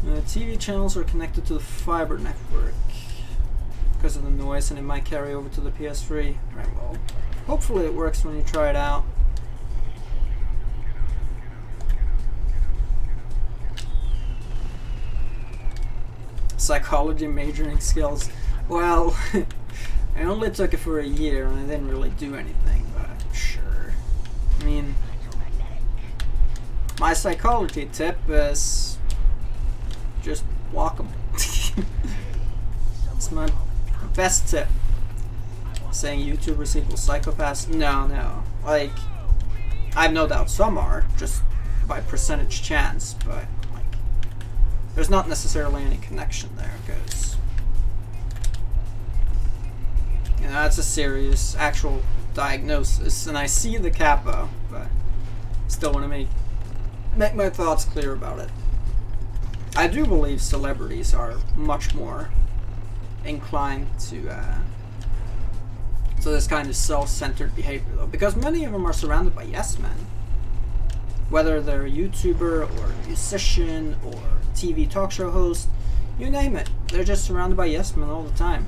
TV channels are connected to the fiber network because of the noise, and it might carry over to the PS3. Right, well, hopefully it works when you try it out. Psychology majoring skills. Well, I only took it for a year and I didn't really do anything, but sure. I mean, my psychology tip is just block them. It's my best tip. Saying YouTubers equal psychopaths? No, no. Like, I have no doubt some are, just by percentage chance, but like, there's not necessarily any connection there, because you know, that's a serious actual diagnosis, and I see the kappa, but still want to make my thoughts clear about it. I do believe celebrities are much more inclined to this kind of self-centered behavior, though, because many of them are surrounded by yes men. Whether they're a YouTuber or a musician or TV talk show host, you name it, they're just surrounded by yes men all the time.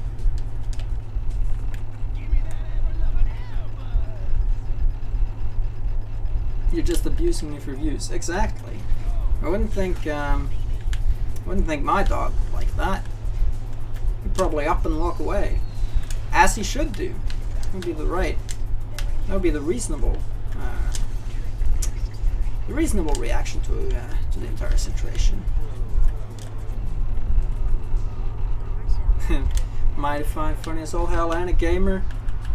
You're just abusing me for views. Exactly. I wouldn't think my dog would like that. He'd probably up and walk away, as he should do. That would be the right. That would be the reasonable reaction to the entire situation. Mighty fine, funny as all hell, and a gamer,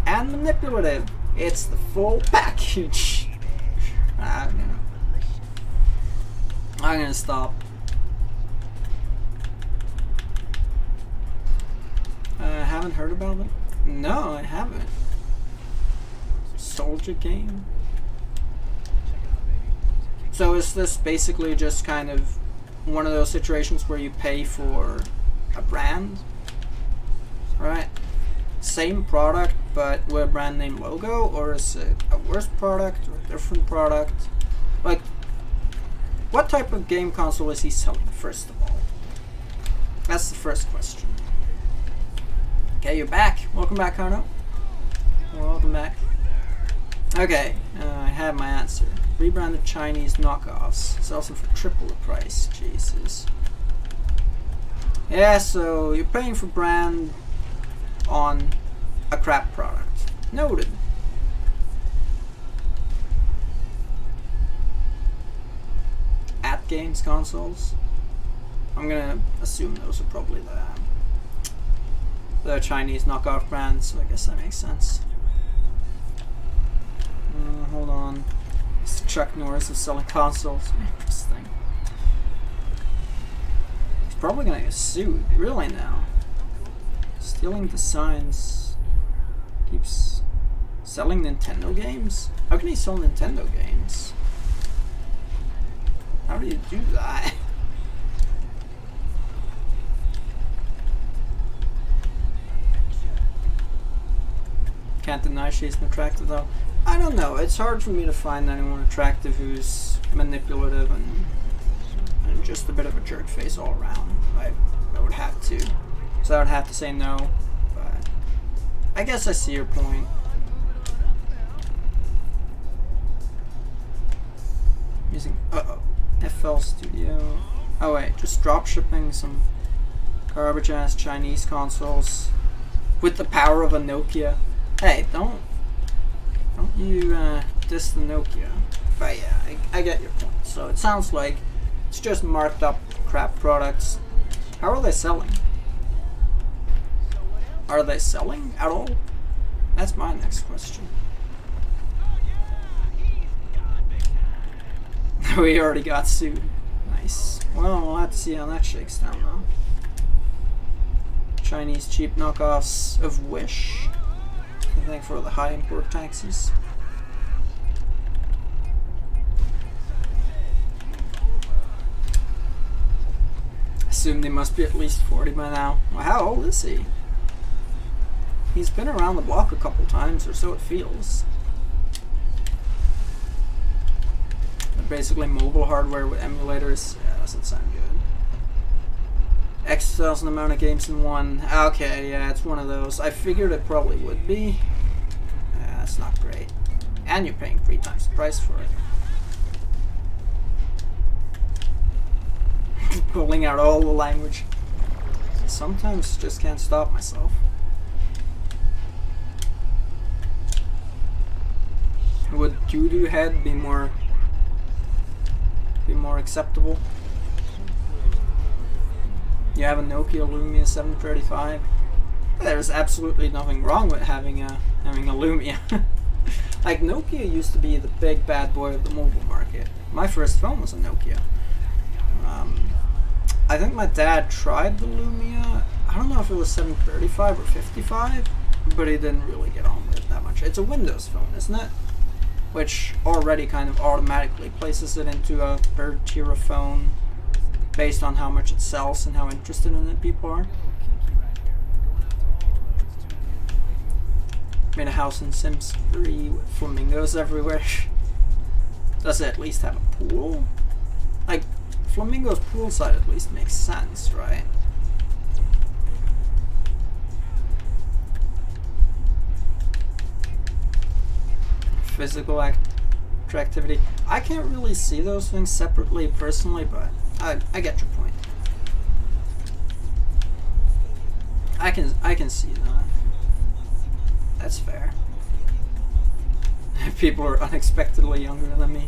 and manipulative. It's the full package. I'm gonna stop. Haven't heard about it? No, I haven't. Soldier game? So is this basically just kind of one of those situations where you pay for a brand? Right? Same product but with a brand name logo, or is it a worse product or a different product? Like, what type of game console is he selling, first of all? That's the first question. Okay, you're back. Welcome back, Carno. Welcome back. Okay, I have my answer. Rebranded Chinese knockoffs. Sells them for triple the price. Jesus. Yeah, so you're paying for brand on a crap product. Noted. At games consoles. I'm gonna assume those are probably the Chinese knockoff brands, so I guess that makes sense. Hold on. It's Chuck Norris is selling consoles. Interesting. He's probably gonna get sued. Really now? Stealing designs. Keeps selling Nintendo games? How can he sell Nintendo games? How do you do that? Can't deny she's attractive though. I don't know. It's hard for me to find anyone attractive who's manipulative and just a bit of a jerk face all around. I would have to. So I would have to say no. But I guess I see your point. Using FL Studio. Oh wait, just drop shipping some garbage ass Chinese consoles. With the power of a Nokia. Hey, don't you diss the Nokia. But yeah, I get your point. So it sounds like it's just marked up crap products. How are they selling? Are they selling at all? That's my next question. We already got sued. Nice. Well, we'll have to see how that shakes down though. Chinese cheap knockoffs of Wish. I think for the high import taxes. Assume he must be at least 40 by now. Well, how old is he? He's been around the block a couple times, or so it feels. Basically mobile hardware with emulators. Yeah, that doesn't sound good. X 1000 amount of games in one. Okay, yeah, it's one of those. I figured it probably would be. Yeah, that's not great. And you're paying 3 times the price for it. Pulling out all the language. Sometimes just can't stop myself. Would doo-doo head be more acceptable? You have a Nokia Lumia 735. There's absolutely nothing wrong with having a Lumia. Like, Nokia used to be the big bad boy of the mobile market. My first phone was a Nokia. I think my dad tried the Lumia. I don't know if it was 735 or 55, but he didn't really get on with it that much. It's a Windows phone, isn't it? Which already kind of automatically places it into a third tier of phone based on how much it sells and how interested in it people are. Made a house in Sims 3 with flamingos everywhere. Does it at least have a pool? Like, Flamingo's poolside at least makes sense, right? Physical attractivity. I can't really see those things separately personally, but I get your point. I can see that. That's fair. People are unexpectedly younger than me.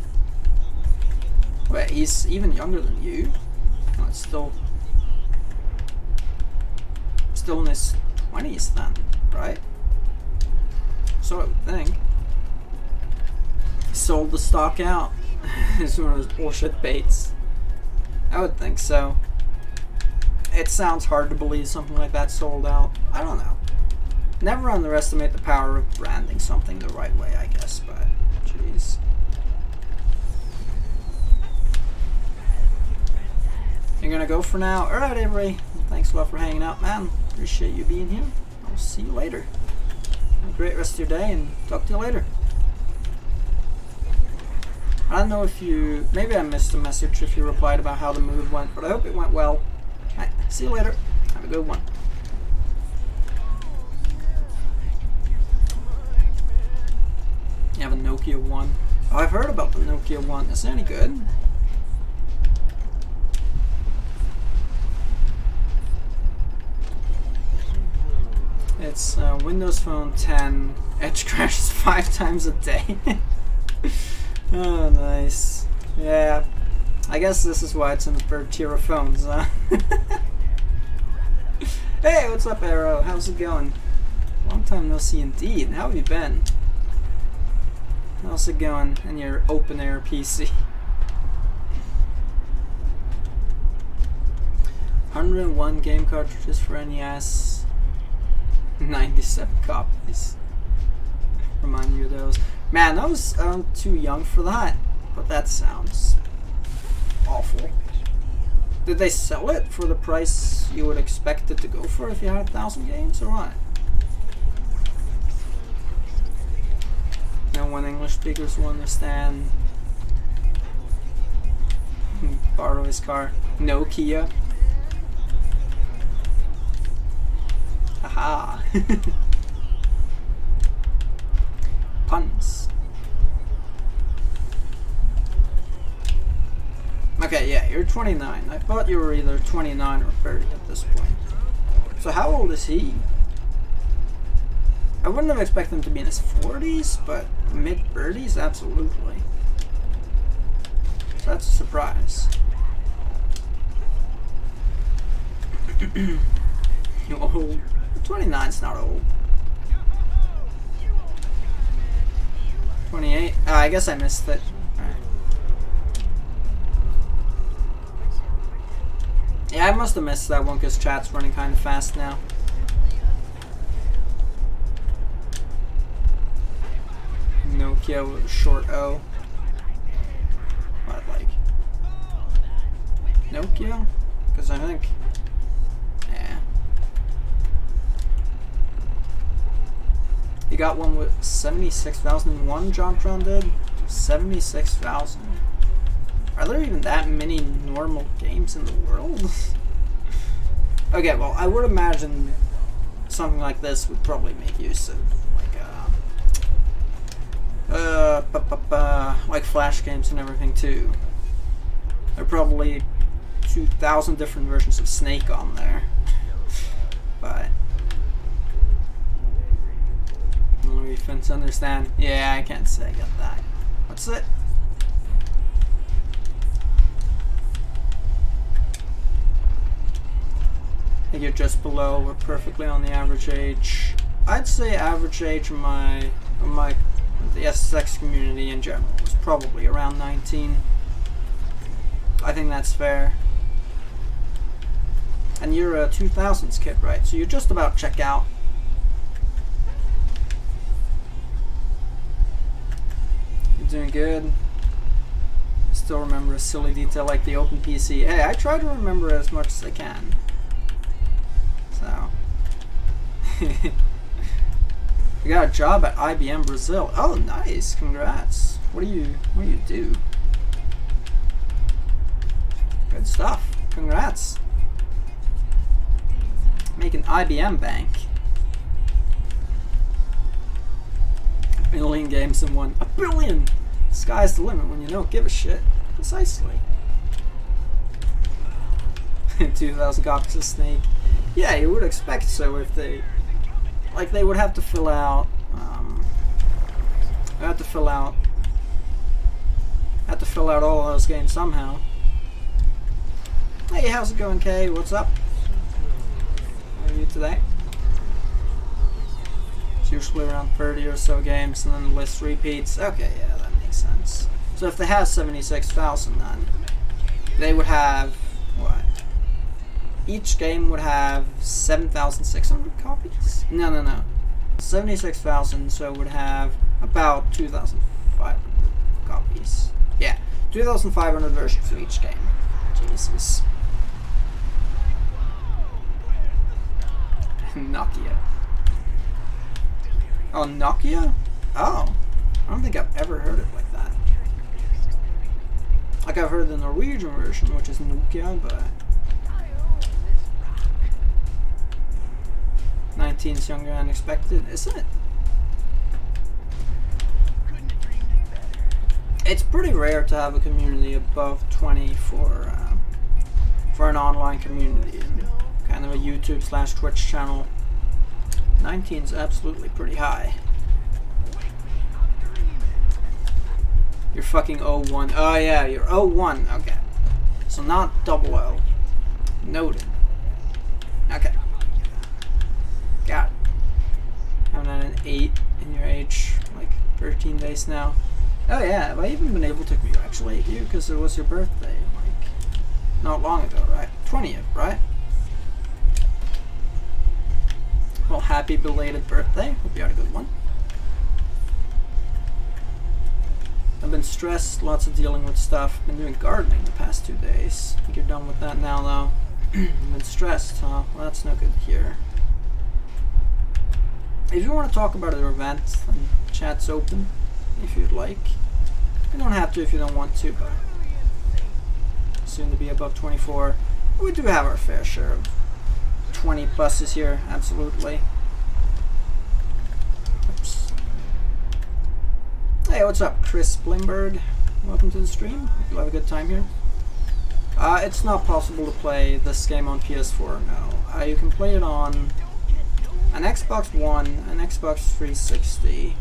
Wait, he's even younger than you? Oh, it's still in his 20s then, right? So I would think. Sold the stock out. It's one of those bullshit baits. I would think so. It sounds hard to believe something like that sold out. I don't know. Never underestimate the power of branding something the right way, I guess, but jeez. You're gonna go for now? Alright, everybody. Thanks a lot for hanging out, man. Appreciate you being here. I'll see you later. Have a great rest of your day, and talk to you later. I don't know if you... Maybe I missed a message if you replied about how the move went, but I hope it went well. Alright, see you later. Have a good one. You have a Nokia 1. Oh, I've heard about the Nokia 1. Is it any good? It's Windows Phone 10. Edge crashes 5 times a day. Oh, nice. Yeah. I guess this is why it's in the third tier of phones, huh? Hey, what's up, Arrow? How's it going? Long time no see indeed. How have you been? How's it going in your open air PC? 101 game cartridges for NES. 97 copies. Remind you of those. Man, I was too young for that, but that sounds awful. Did they sell it for the price you would expect it to go for if you had 1,000 games, or what? No one English speakers will understand. Borrow his car. Nokia. Haha. Puns. Okay, yeah, you're 29. I thought you were either 29 or 30 at this point. So how old is he? I wouldn't have expected him to be in his 40s, but mid-30s, absolutely. So that's a surprise. You old. 29's not old. 28? Oh, I guess I missed it. Alright. Yeah, I must have missed that one because chat's running kind of fast now. Nokia with a short O. What, like? Nokia? Because I think... Yeah. You got one with 76,001, JonTron did? 76,000. Are there even that many normal games in the world? Okay, well, I would imagine something like this would probably make use of like Flash games and everything too. There are probably 2,000 different versions of Snake on there. But Louis Fins understand. Yeah, I can't say I got that. What's it? I think you're just below or perfectly on the average age. I'd say average age of the SSX community in general was probably around 19. I think that's fair. And you're a 2000s kid, right? So you're just about check out. You're doing good. Still remember a silly detail like the open PC. Hey, I try to remember as much as I can. So. You got a job at IBM Brazil. Oh, nice! Congrats. What do you do? Good stuff. Congrats. Make an IBM bank. A billion games in one. A billion! Sky's the limit when you don't give a shit. Precisely. 2,000 copies of Snake. Yeah, you would expect so if they... Like, they would have to fill out... they have to fill out all of those games somehow. Hey, how's it going, Kay? What's up? How are you today? It's usually around 30 or so games, and then the list repeats. Okay, yeah, that makes sense. So if they have 76,000, then they would have what? Each game would have 7,600 copies? No. 76,000, so it would have about 2,500 copies. Yeah, 2,500 versions of each game. Jesus. Nokia. Oh, Nokia? Oh. I don't think I've ever heard it like that. Like, I've heard the Norwegian version, which is Nokia, but... 19's younger than expected, isn't it? It's pretty rare to have a community above 20 for an online community and kind of a YouTube/Twitch channel. 19's absolutely pretty high. You're fucking 01. Oh yeah, you're 01. Okay. So not 00. Noted. Okay. Got it. I'm at an 8 in your age, like 13 days now. Oh yeah, have I even been able to congratulate you? Because it was your birthday, like, not long ago, right? 20th, right? Well, happy belated birthday. Hope you had a good one. I've been stressed, lots of dealing with stuff. Been doing gardening the past 2 days. I think you're done with that now, though. I've been stressed, huh? Well, that's no good to hear. If you want to talk about your event, then chat's open, if you'd like. You don't have to if you don't want to, but soon to be above 24. We do have our fair share of 20 pluses here, absolutely. Oops. Hey, what's up, Chris Blimberg? Welcome to the stream. Hope you'll have a good time here. It's not possible to play this game on PS4, no. You can play it on an Xbox One, an Xbox 360,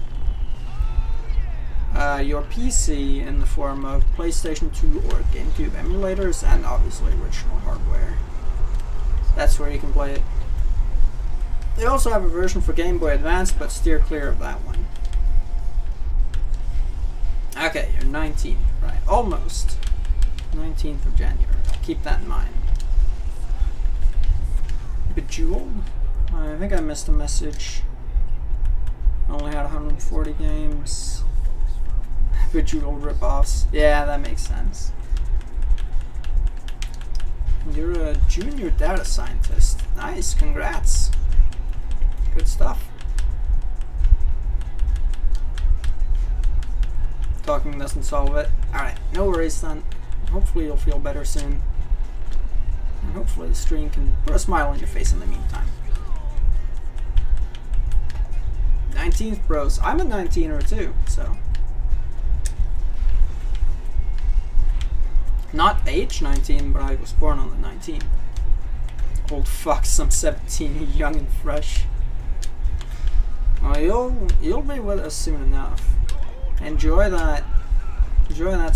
your PC in the form of PlayStation 2 or GameCube emulators, and obviously original hardware. That's where you can play it. They also have a version for Game Boy Advance, but steer clear of that one. Okay, you're 19, right? Almost. 19th of January. Keep that in mind. Bejeweled? I think I missed a message. Only had 140 games. Bejeweled ripoffs. Yeah, that makes sense. You're a junior data scientist. Nice, congrats. Good stuff. Talking doesn't solve it. Alright, no worries then. Hopefully you'll feel better soon. And hopefully the stream can put a smile on your face in the meantime. 19th bros. I'm a 19er too, so. Not age 19, but I was born on the 19th. Old fucks, I'm 17, young and fresh. Well, you'll be with us soon enough. Enjoy that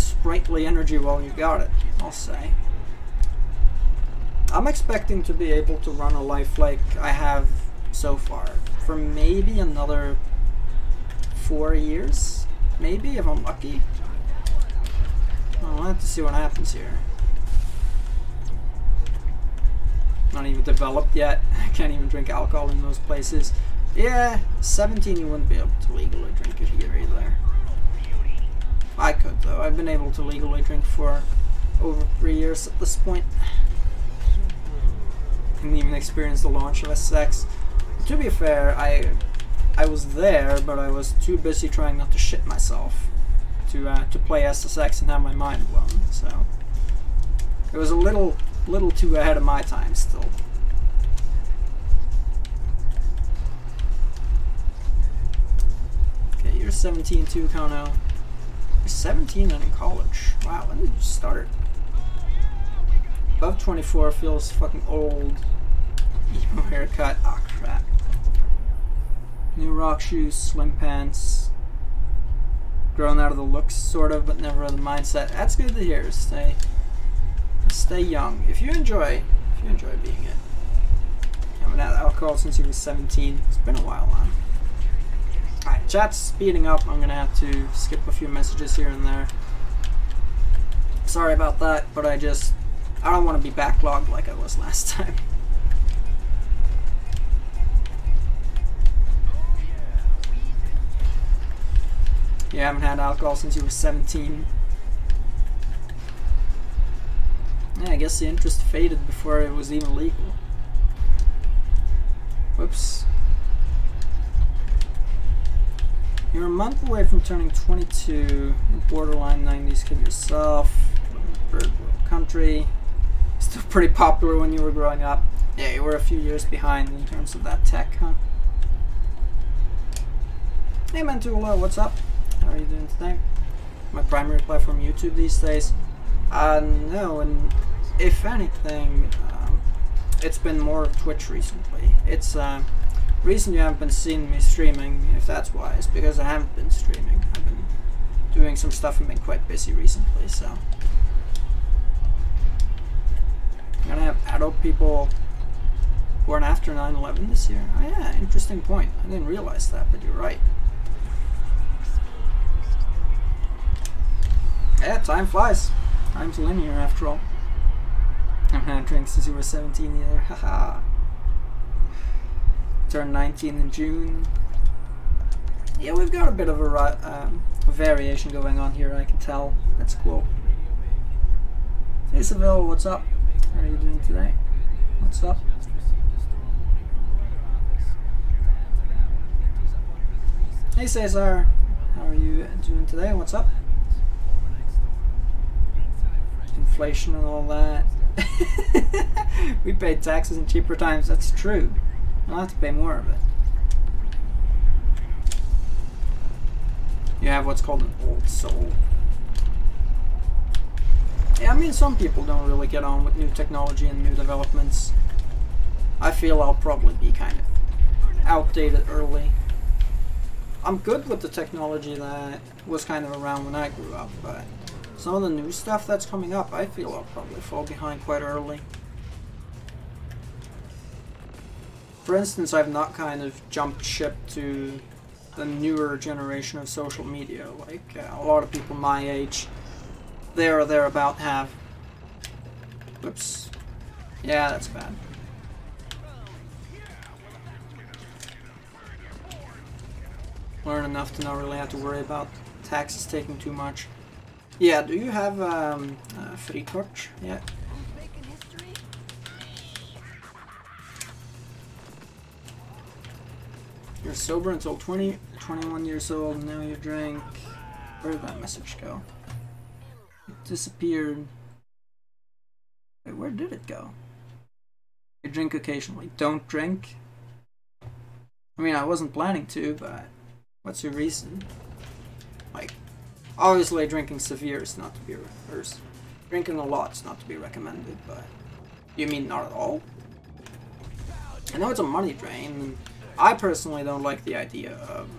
sprightly energy while you got it, I'll say. I'm expecting to be able to run a life like I have so far for maybe another 4 years, maybe, if I'm lucky. I'll have to see what happens here. Not even developed yet. I can't even drink alcohol in those places. Yeah, 17 you wouldn't be able to legally drink it here either. I could though. I've been able to legally drink for over 3 years at this point. Didn't even experience the launch of SSX. To be fair, I was there, but I was too busy trying not to shit myself to play SSX and have my mind blown. So it was a little too ahead of my time still. Okay, you're 17 too, Kono. You're 17 and in college. Wow, when did you start? Above 24 feels fucking old. Emo haircut. Oh crap. New rock shoes, slim pants. Grown out of the looks, sort of, but never the mindset. That's good to hear. Stay young. If you enjoy being it. Haven't had alcohol since you were 17. It's been a while now. Alright, chat's speeding up. I'm gonna have to skip a few messages here and there. Sorry about that, but I don't want to be backlogged like I was last time. You haven't had alcohol since you were 17. Yeah, I guess the interest faded before it was even legal. Whoops. You're a month away from turning 22. Borderline 90s kid yourself. Third world country. Still pretty popular when you were growing up. Yeah, you were a few years behind in terms of that tech, huh? Hey Mantula, what's up? How are you doing today? My primary platform, YouTube these days? No, and if anything, it's been more of Twitch recently. It's reason you haven't been seeing me streaming, if that's why, is because I haven't been streaming. I've been doing some stuff and been quite busy recently, so. I'm gonna have adult people born after 9/11 this year. Oh yeah, interesting point. I didn't realize that, but you're right. Yeah, time flies. Time's linear after all. I haven't had a drink since you were 17 either. Haha. Turned 19 in June. Yeah, we've got a bit of a variation going on here, I can tell. That's cool. Hey Seville, what's up? How are you doing today? What's up? Hey Cesar, how are you doing today? What's up? Inflation and all that. We paid taxes in cheaper times, that's true. I'll have to pay more of it. You have what's called an old soul. Yeah, I mean, some people don't really get on with new technology and new developments. I feel I'll probably be kind of outdated early. I'm good with the technology that was kind of around when I grew up, but some of the new stuff that's coming up, I feel I'll probably fall behind quite early. For instance, I've not kind of jumped ship to the newer generation of social media, like a lot of people my age, there or thereabout have. Oops. Yeah, that's bad. Learn enough to not really have to worry about taxes taking too much. Yeah, do you have free torch yet? You're sober until 21 years old, now you drink. Where did that message go? It disappeared. Wait, where did it go? You drink occasionally. Don't drink? I mean, I wasn't planning to, but what's your reason? Like, obviously drinking severe is not to be, or drinking a lot is not to be recommended, but you mean not at all? I know it's a money drain, and I personally don't like the idea of,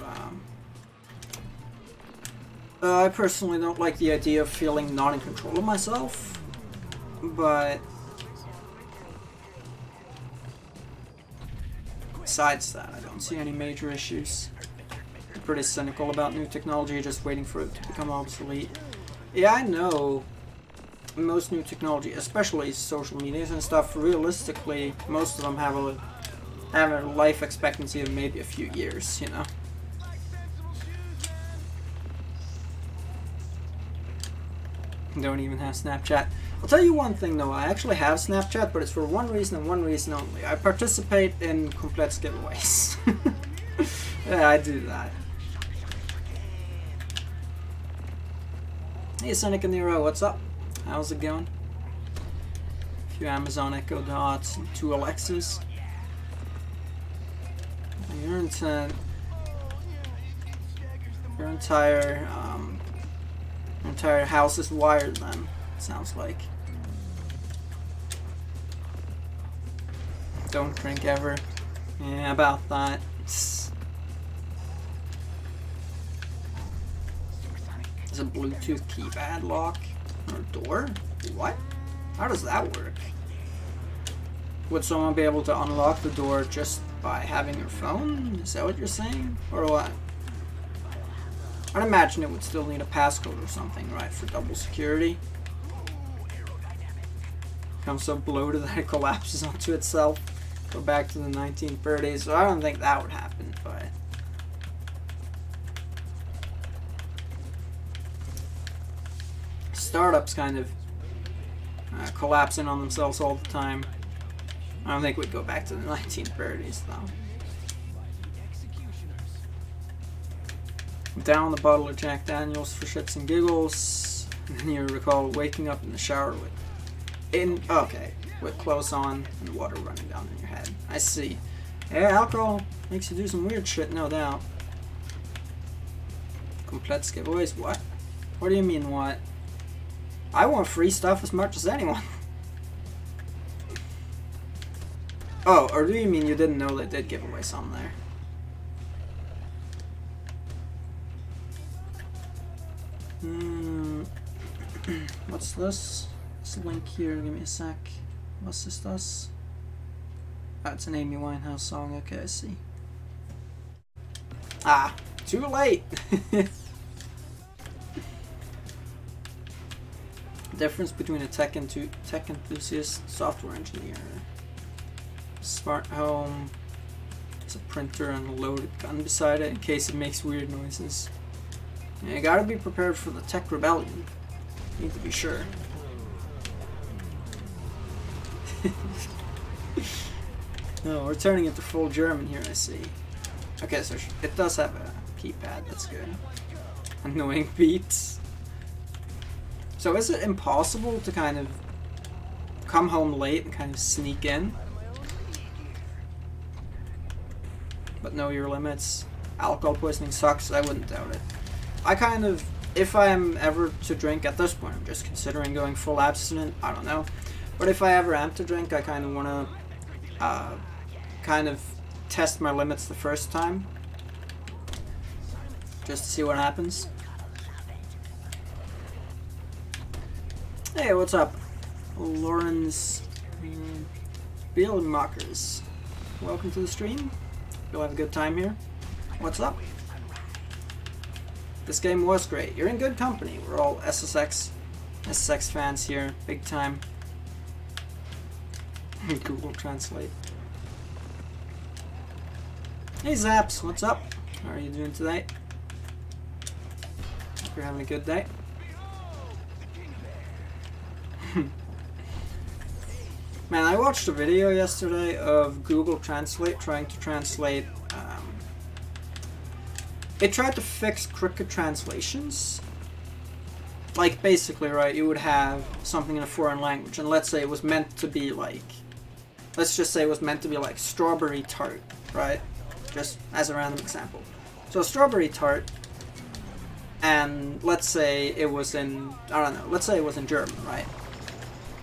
feeling not in control of myself, but besides that, I don't see any major issues. I'm pretty cynical about new technology, just waiting for it to become obsolete. Yeah, I know most new technology, especially social medias and stuff, realistically, most of them have a life expectancy of maybe a few years, you know. Don't even have Snapchat. I'll tell you one thing though, I actually have Snapchat, but it's for one reason and one reason only. I participate in complete giveaways. Yeah, I do that. Hey Sonic and Nero, what's up? How's it going? A few Amazon Echo Dots and 2 Alexas. Your entire house is wired then, sounds like. Don't drink ever. Yeah, about that. Is a Bluetooth keypad lock or door? What? How does that work? Would someone be able to unlock the door just by having your phone? Is that what you're saying? Or what? I'd imagine it would still need a passcode or something, right? For double security. Becomes so bloated that it collapses onto itself. Go back to the 1930s. So I don't think that would happen, but startups kind of collapsing on themselves all the time. I don't think we'd go back to the 1930s, though. Down the bottle of Jack Daniels for shits and giggles, and then you recall waking up in the shower with clothes on and water running down in your head. I see. Yeah, alcohol makes you do some weird shit, no doubt. Complete giveaways? What? What do you mean, what? I want free stuff as much as anyone. Oh, or do you mean you didn't know they did give away some there? What's this? This link here, give me a sec. What's this? That's an Amy Winehouse song, okay, I see. Ah, too late! Difference between a tech enthusiast, software engineer. Smart home. There's a printer and a loaded gun beside it in case it makes weird noises. You gotta be prepared for the tech rebellion. Need to be sure. No, we're turning into full German here, I see. Okay, so it does have a keypad, that's good. Annoying beats. So is it impossible to kind of come home late and kind of sneak in? But know your limits. Alcohol poisoning sucks, I wouldn't doubt it. I kind of, if I'm ever to drink at this point, I'm just considering going full abstinent, I don't know. But if I ever am to drink, I kind of want to kind of test my limits the first time, just to see what happens. Hey, what's up? Lawrence Billmakers. Welcome to the stream. You'll have a good time here. What's up? This game was great. You're in good company. We're all SSX fans here, big time. Google Translate. Hey Zaps, what's up? How are you doing today? Hope you're having a good day. Man, I watched a video yesterday of Google Translate trying to translate. It tried to fix crooked translations. Like, basically, right, you would have something in a foreign language, and let's say it was meant to be like, let's just say it was meant to be like strawberry tart, right? Just as a random example. So strawberry tart, and let's say it was in, I don't know, let's say it was in German, right?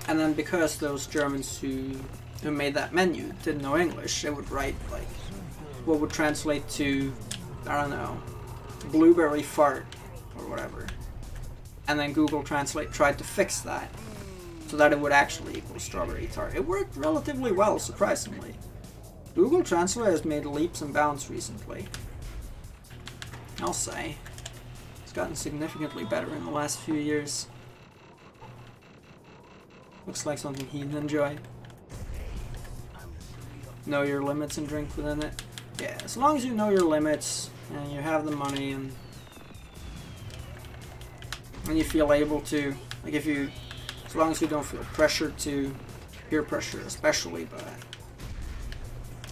And then because those Germans who made that menu didn't know English, they would write like what would translate to, I don't know, blueberry fart or whatever. And then Google Translate tried to fix that so that it would actually equal strawberry tart. It worked relatively well, surprisingly. Google Translate has made leaps and bounds recently, I'll say. It's gotten significantly better in the last few years. Looks like something he'd enjoy. Know your limits and drink within it. Yeah, as long as you know your limits and you have the money and you feel able to, like if you, as long as you don't feel pressured to, peer pressure especially, but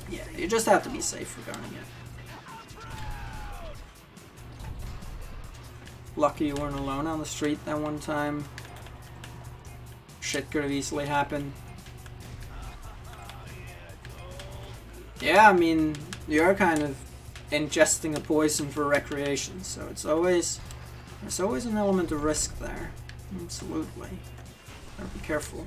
yeah, you just have to be safe regarding it. Lucky you weren't alone on the street that one time. Shit could have easily happened. Yeah, I mean, you're kind of ingesting a poison for recreation, so there's always an element of risk there. Absolutely. Gotta be careful.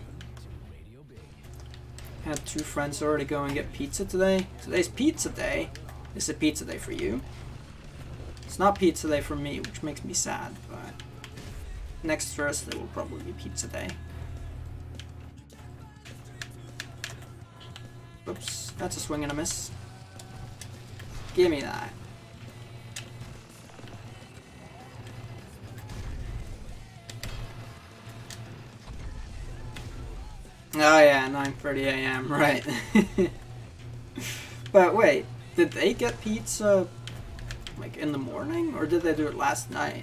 Had 2 friends already go and get pizza today. Today's pizza day. Is it pizza day for you? It's not pizza day for me, which makes me sad, but next Thursday will probably be pizza day. Oops, that's a swing and a miss. Give me that. Oh yeah, 9:30 AM, right. But wait, did they get pizza like in the morning, or did they do it last night?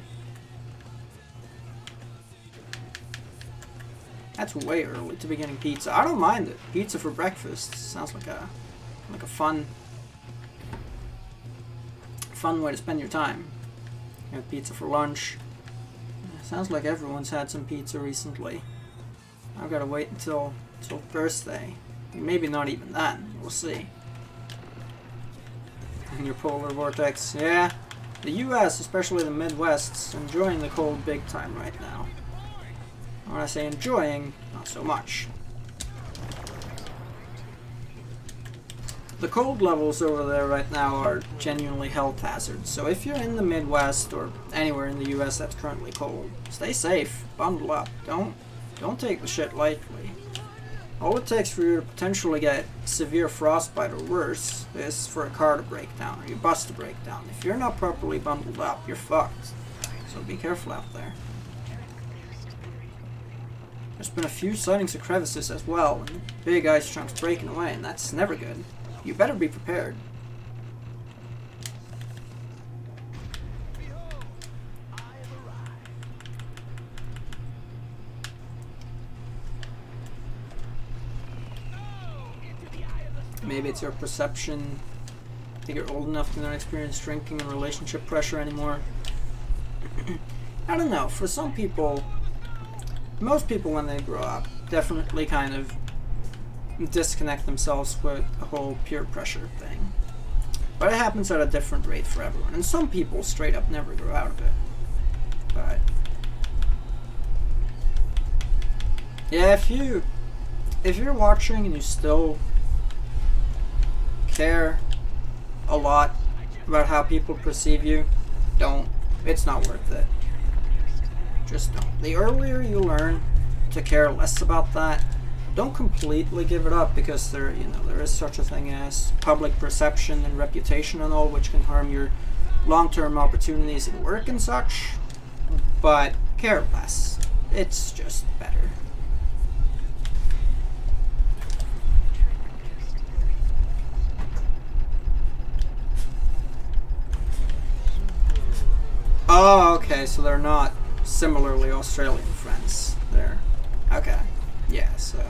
That's way early to be getting pizza. I don't mind it. Pizza for breakfast sounds like a fun way to spend your time. You have pizza for lunch. Sounds like everyone's had some pizza recently. I've got to wait until Thursday. Maybe not even then. We'll see. In your polar vortex, yeah. The U.S., especially the Midwest, is enjoying the cold big time right now. When I say enjoying, not so much. The cold levels over there right now are genuinely health hazards. So if you're in the Midwest or anywhere in the U.S. that's currently cold, stay safe, bundle up. Don't take the shit lightly. All it takes for you to potentially get severe frostbite or worse is for a car to break down or your bus to break down. If you're not properly bundled up, you're fucked. So be careful out there. There's been a few sightings of crevices as well, and big ice chunks breaking away, and that's never good. You better be prepared. Maybe it's your perception. I think you're old enough to not experience drinking and relationship pressure anymore. I don't know, for some people, most people when they grow up definitely kind of disconnect themselves with the whole peer pressure thing. But it happens at a different rate for everyone. And some people straight up never grow out of it. But yeah, if you're watching and you still care a lot about how people perceive you, don't. It's not worth it. Just don't. The earlier you learn to care less about that, don't completely give it up, because there is such a thing as public perception and reputation and all, which can harm your long-term opportunities in work and such. But care less. It's just better. Oh, okay, so they're not similarly Australian friends. They're okay. Yeah, so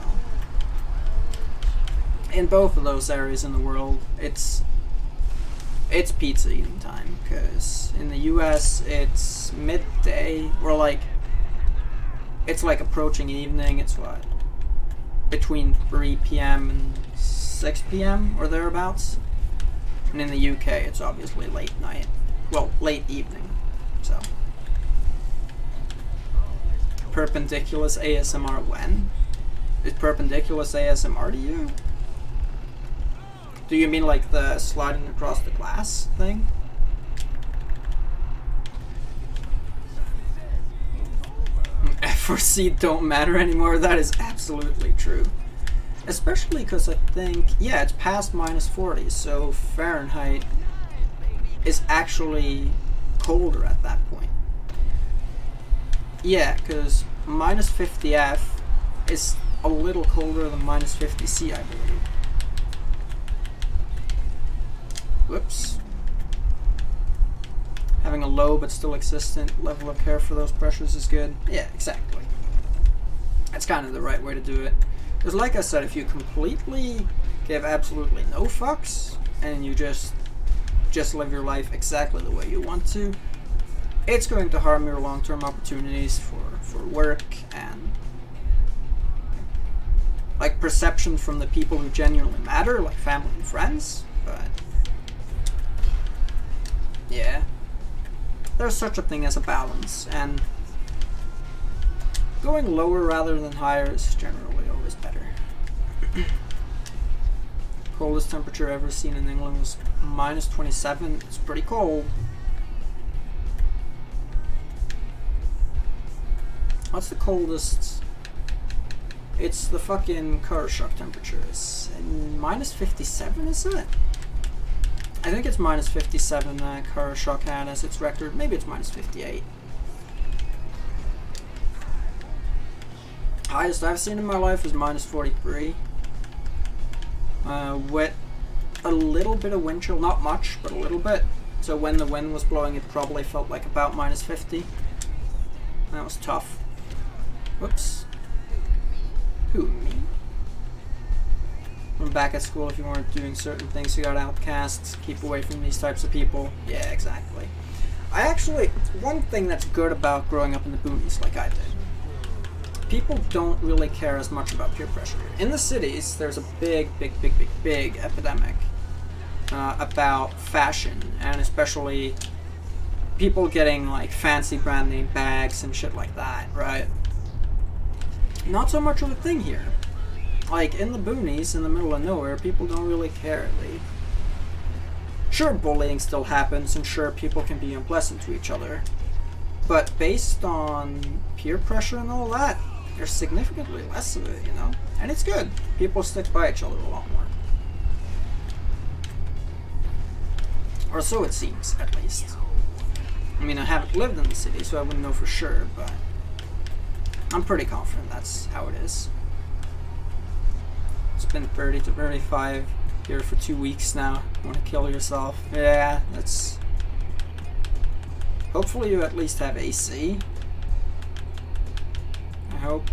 in both of those areas in the world, it's pizza eating time, because in the US it's midday, or like it's like approaching evening. It's what, between 3 p.m. and 6 p.m. or thereabouts. And in the UK it's obviously late night, well, late evening. So perpendiculous ASMR when? Is perpendiculous ASMR to you? Do you mean like the sliding across the glass thing? F4C don't matter anymore. That is absolutely true. Especially because I think, yeah, it's past -40, so Fahrenheit is actually colder at that point. Yeah, because -50 F is a little colder than -50 C, I believe. Whoops. Having a low but still existent level of care for those pressures is good. Yeah, exactly. That's kind of the right way to do it. Because like I said, if you completely give absolutely no fucks, and you just live your life exactly the way you want to, it's going to harm your long-term opportunities for work and like perception from the people who genuinely matter, like family and friends. But yeah, there's such a thing as a balance, and going lower rather than higher is generally always better. Coldest temperature ever seen in England was -27. It's pretty cold. What's the coldest? It's the fucking car shock temperatures. And -57, is it? I think it's -57 that car shock had as its record. Maybe it's -58. Highest I've seen in my life is -43. With a little bit of wind chill, not much, but a little bit. So when the wind was blowing, it probably felt like about -50. That was tough. Whoops. Who, me? When back at school, if you weren't doing certain things, you got outcasts. Keep away from these types of people. Yeah, exactly. I actually, one thing that's good about growing up in the boonies like I did, people don't really care as much about peer pressure. In the cities, there's a big epidemic about fashion, and especially people getting like fancy brand name bags and shit like that, right? Not so much of a thing here. Like in the boonies, in the middle of nowhere, people don't really care. Sure, bullying still happens, and sure, people can be unpleasant to each other, but based on peer pressure and all that, there's significantly less of it, you know? And it's good. People stick by each other a lot more. Or so it seems, at least. I mean, I haven't lived in the city, so I wouldn't know for sure, but I'm pretty confident that's how it is. It's been 30 to 35 here for 2 weeks now. Want to kill yourself? Yeah, that's... Hopefully you at least have AC. I hope.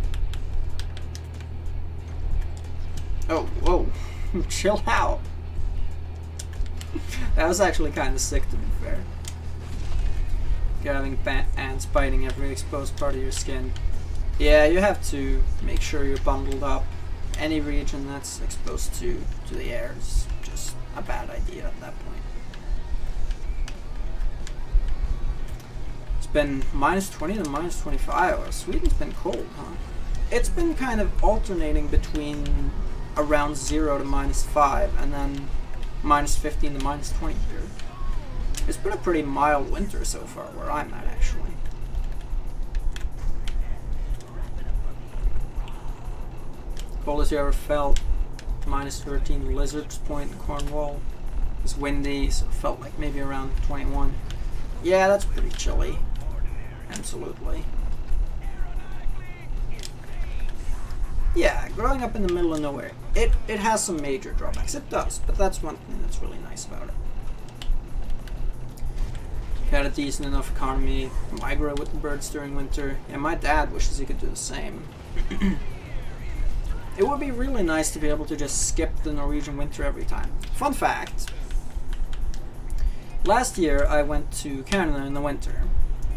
Oh, whoa. Chill out. That was actually kind of sick, to be fair. You're having ants biting every exposed part of your skin. Yeah, you have to make sure you're bundled up. Any region that's exposed to the air is just a bad idea at that point. It's been -20 to -25. Oh, Sweden's been cold, huh? It's been kind of alternating between around 0 to -5, and then minus 15 to minus 20 here. It's been a pretty mild winter so far where I'm at, actually. Coldest you ever felt, minus 13. Lizard's Point in Cornwall. It's windy, so it felt like maybe around 21. Yeah, that's pretty chilly. Absolutely. Yeah, growing up in the middle of nowhere, it has some major drawbacks. It does, but that's one thing that's really nice about it. Had a decent enough economy, migrate with the birds during winter, and my dad wishes he could do the same. It would be really nice to be able to just skip the Norwegian winter every time. Fun fact, last year I went to Canada in the winter,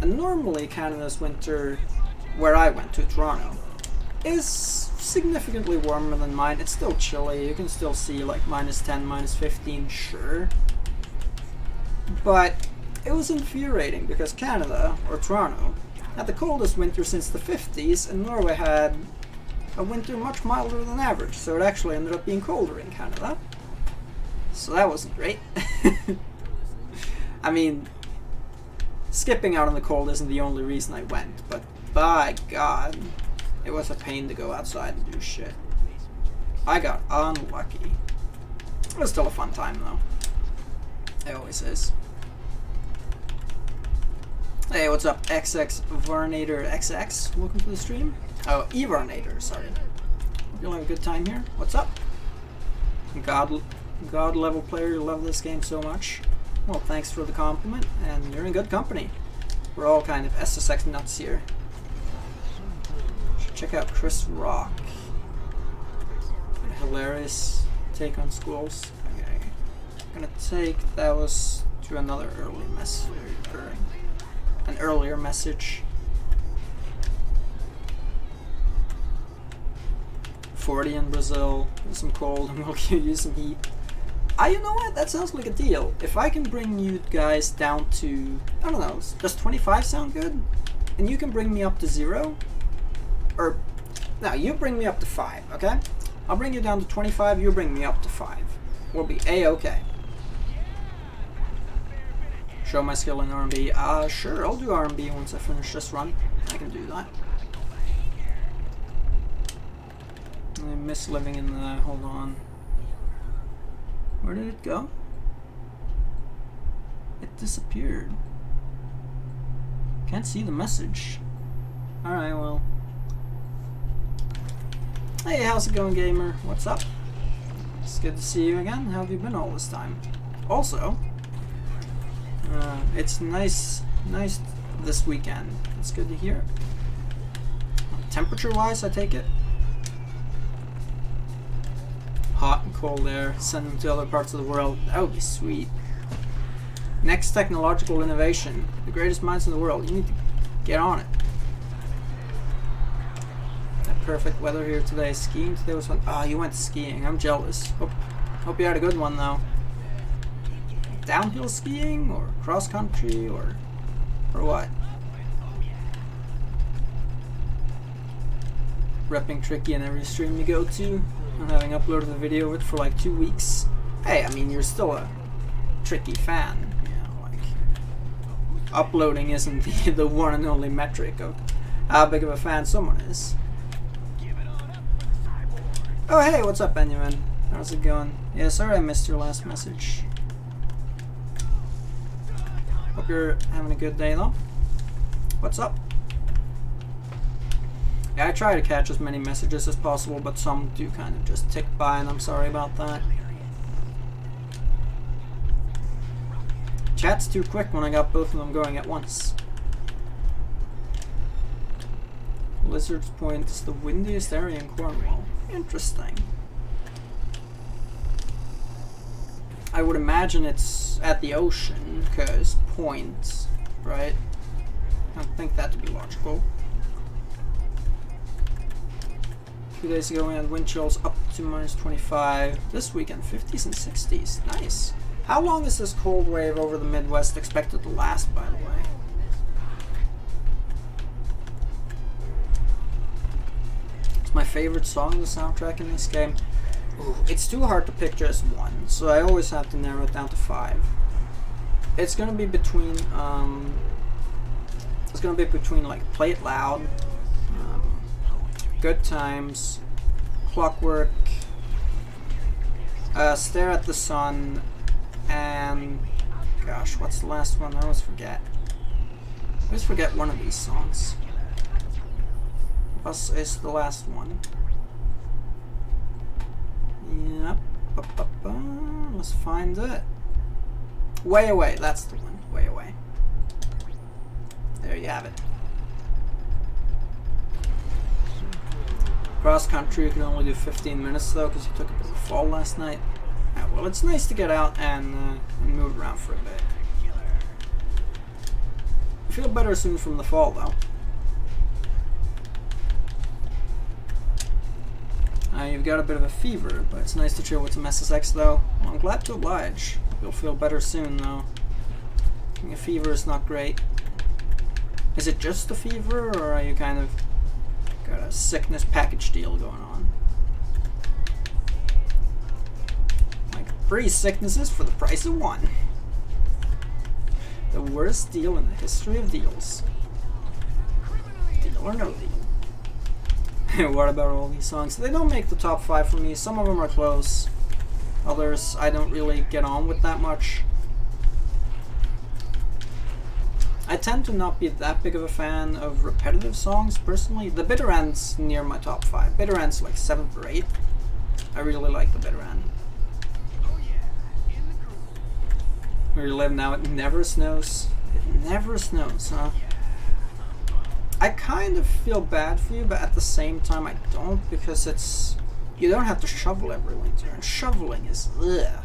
and normally Canada's winter, where I went to, Toronto, is significantly warmer than mine. It's still chilly, you can still see like minus 10, minus 15, sure. But it was infuriating because Canada, or Toronto, had the coldest winter since the 50s, and Norway had a winter much milder than average, so it actually ended up being colder in Canada. So that wasn't great. I mean, skipping out on the cold isn't the only reason I went, but by God, it was a pain to go outside and do shit. I got unlucky. It was still a fun time though. It always is. Hey, what's up, XX Varnator XX? Welcome to the stream. Oh, Evarnator, sorry. Hope you'll have a good time here. What's up? God level player, you love this game so much. Well, thanks for the compliment, and you're in good company. We're all kind of SSX nuts here. Should check out Chris Rock. A hilarious take on schools. Okay. I'm gonna take that was to another early message, or an earlier message. 40 in Brazil, some cold, and we'll give you some heat. You know what? That sounds like a deal. If I can bring you guys down to, I don't know, does 25 sound good? And you can bring me up to 0? Or, no, you bring me up to 5, okay? I'll bring you down to 25, you bring me up to 5. We'll be A-okay. Show my skill in R&B. Sure, I'll do R&B once I finish this run. I can do that. I miss living in the, hold on. Where did it go? It disappeared. Can't see the message. Alright, well. Hey, how's it going, gamer? What's up? It's good to see you again. How have you been all this time? Also, it's nice this weekend. It's good to hear. Temperature-wise, I take it. Hot and cold air, send them to other parts of the world. That would be sweet. Next technological innovation. The greatest minds in the world. You need to get on it. That perfect weather here today. Skiing today was fun. Oh, you went skiing. I'm jealous. Hope you had a good one though. Downhill skiing or cross country or what? Repping Tricky in every stream you go to. And having uploaded the video of it for like 2 weeks. Hey, I mean, you're still a Tricky fan. You know, like, uploading isn't the one and only metric of how big of a fan someone is. Oh, hey, what's up, Benjamin? How's it going? Yeah, sorry I missed your last message. Hope you're having a good day, though. What's up? Yeah, I try to catch as many messages as possible, but some do kind of just tick by, and I'm sorry about that. Chat's too quick when I got both of them going at once. Lizard's Point is the windiest area in Cornwall. Interesting. I would imagine it's at the ocean, because point, right? I don't think that to be logical. 2 days ago we had wind chills up to minus 25. This weekend, 50s and 60s. Nice. How long is this cold wave over the Midwest expected to last, by the way? It's my favorite song, the soundtrack in this game. Ooh, it's too hard to pick just one, so I always have to narrow it down to 5. It's gonna be between like Play It Loud, Good Times, Clockwork, Stare at the Sun, and gosh, what's the last one? I always forget. I always forget one of these songs. What is the last one? Yep. Let's find it. Way Away, that's the one. Way Away. There you have it. Cross country, you can only do 15 minutes though, because you took a bit of a fall last night. Yeah, well, it's nice to get out and move around for a bit. I feel better soon from the fall though. You've got a bit of a fever, but it's nice to chill with some SSX though. Well, I'm glad to oblige. You'll feel better soon though. A fever is not great. Is it just a fever, or are you kind of got a sickness package deal going on? Like 3 sicknesses for the price of 1. The worst deal in the history of deals. Deal or no deal. What about all these songs? They don't make the top 5 for me. Some of them are close. Others I don't really get on with that much. I tend to not be that big of a fan of repetitive songs, personally. The Bitter End's near my top 5. Bitter End's like 7th or 8th. I really like the Bitter End. Where you live now, it never snows. It never snows, huh? I kind of feel bad for you, but at the same time I don't, because it's... You don't have to shovel every winter, and shoveling is ugh.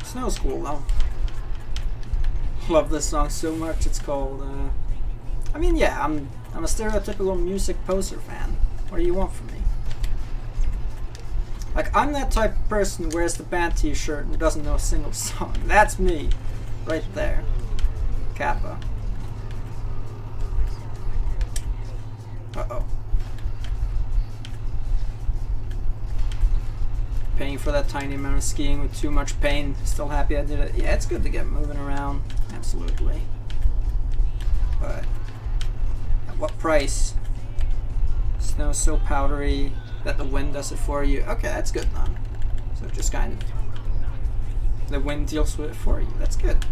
Snow's cool though. Love this song so much. It's called I mean, yeah, I'm a stereotypical music poser fan. What do you want from me? Like, I'm that type of person who wears the band t-shirt and doesn't know a single song. That's me. Right there. Kappa. Uh-oh. Paying for that tiny amount of skiing with too much pain. Still happy I did it. Yeah, it's good to get moving around. Absolutely. But at what price? Snow's so powdery that the wind does it for you. Okay, that's good then. So just kind of the wind deals with it for you. That's good.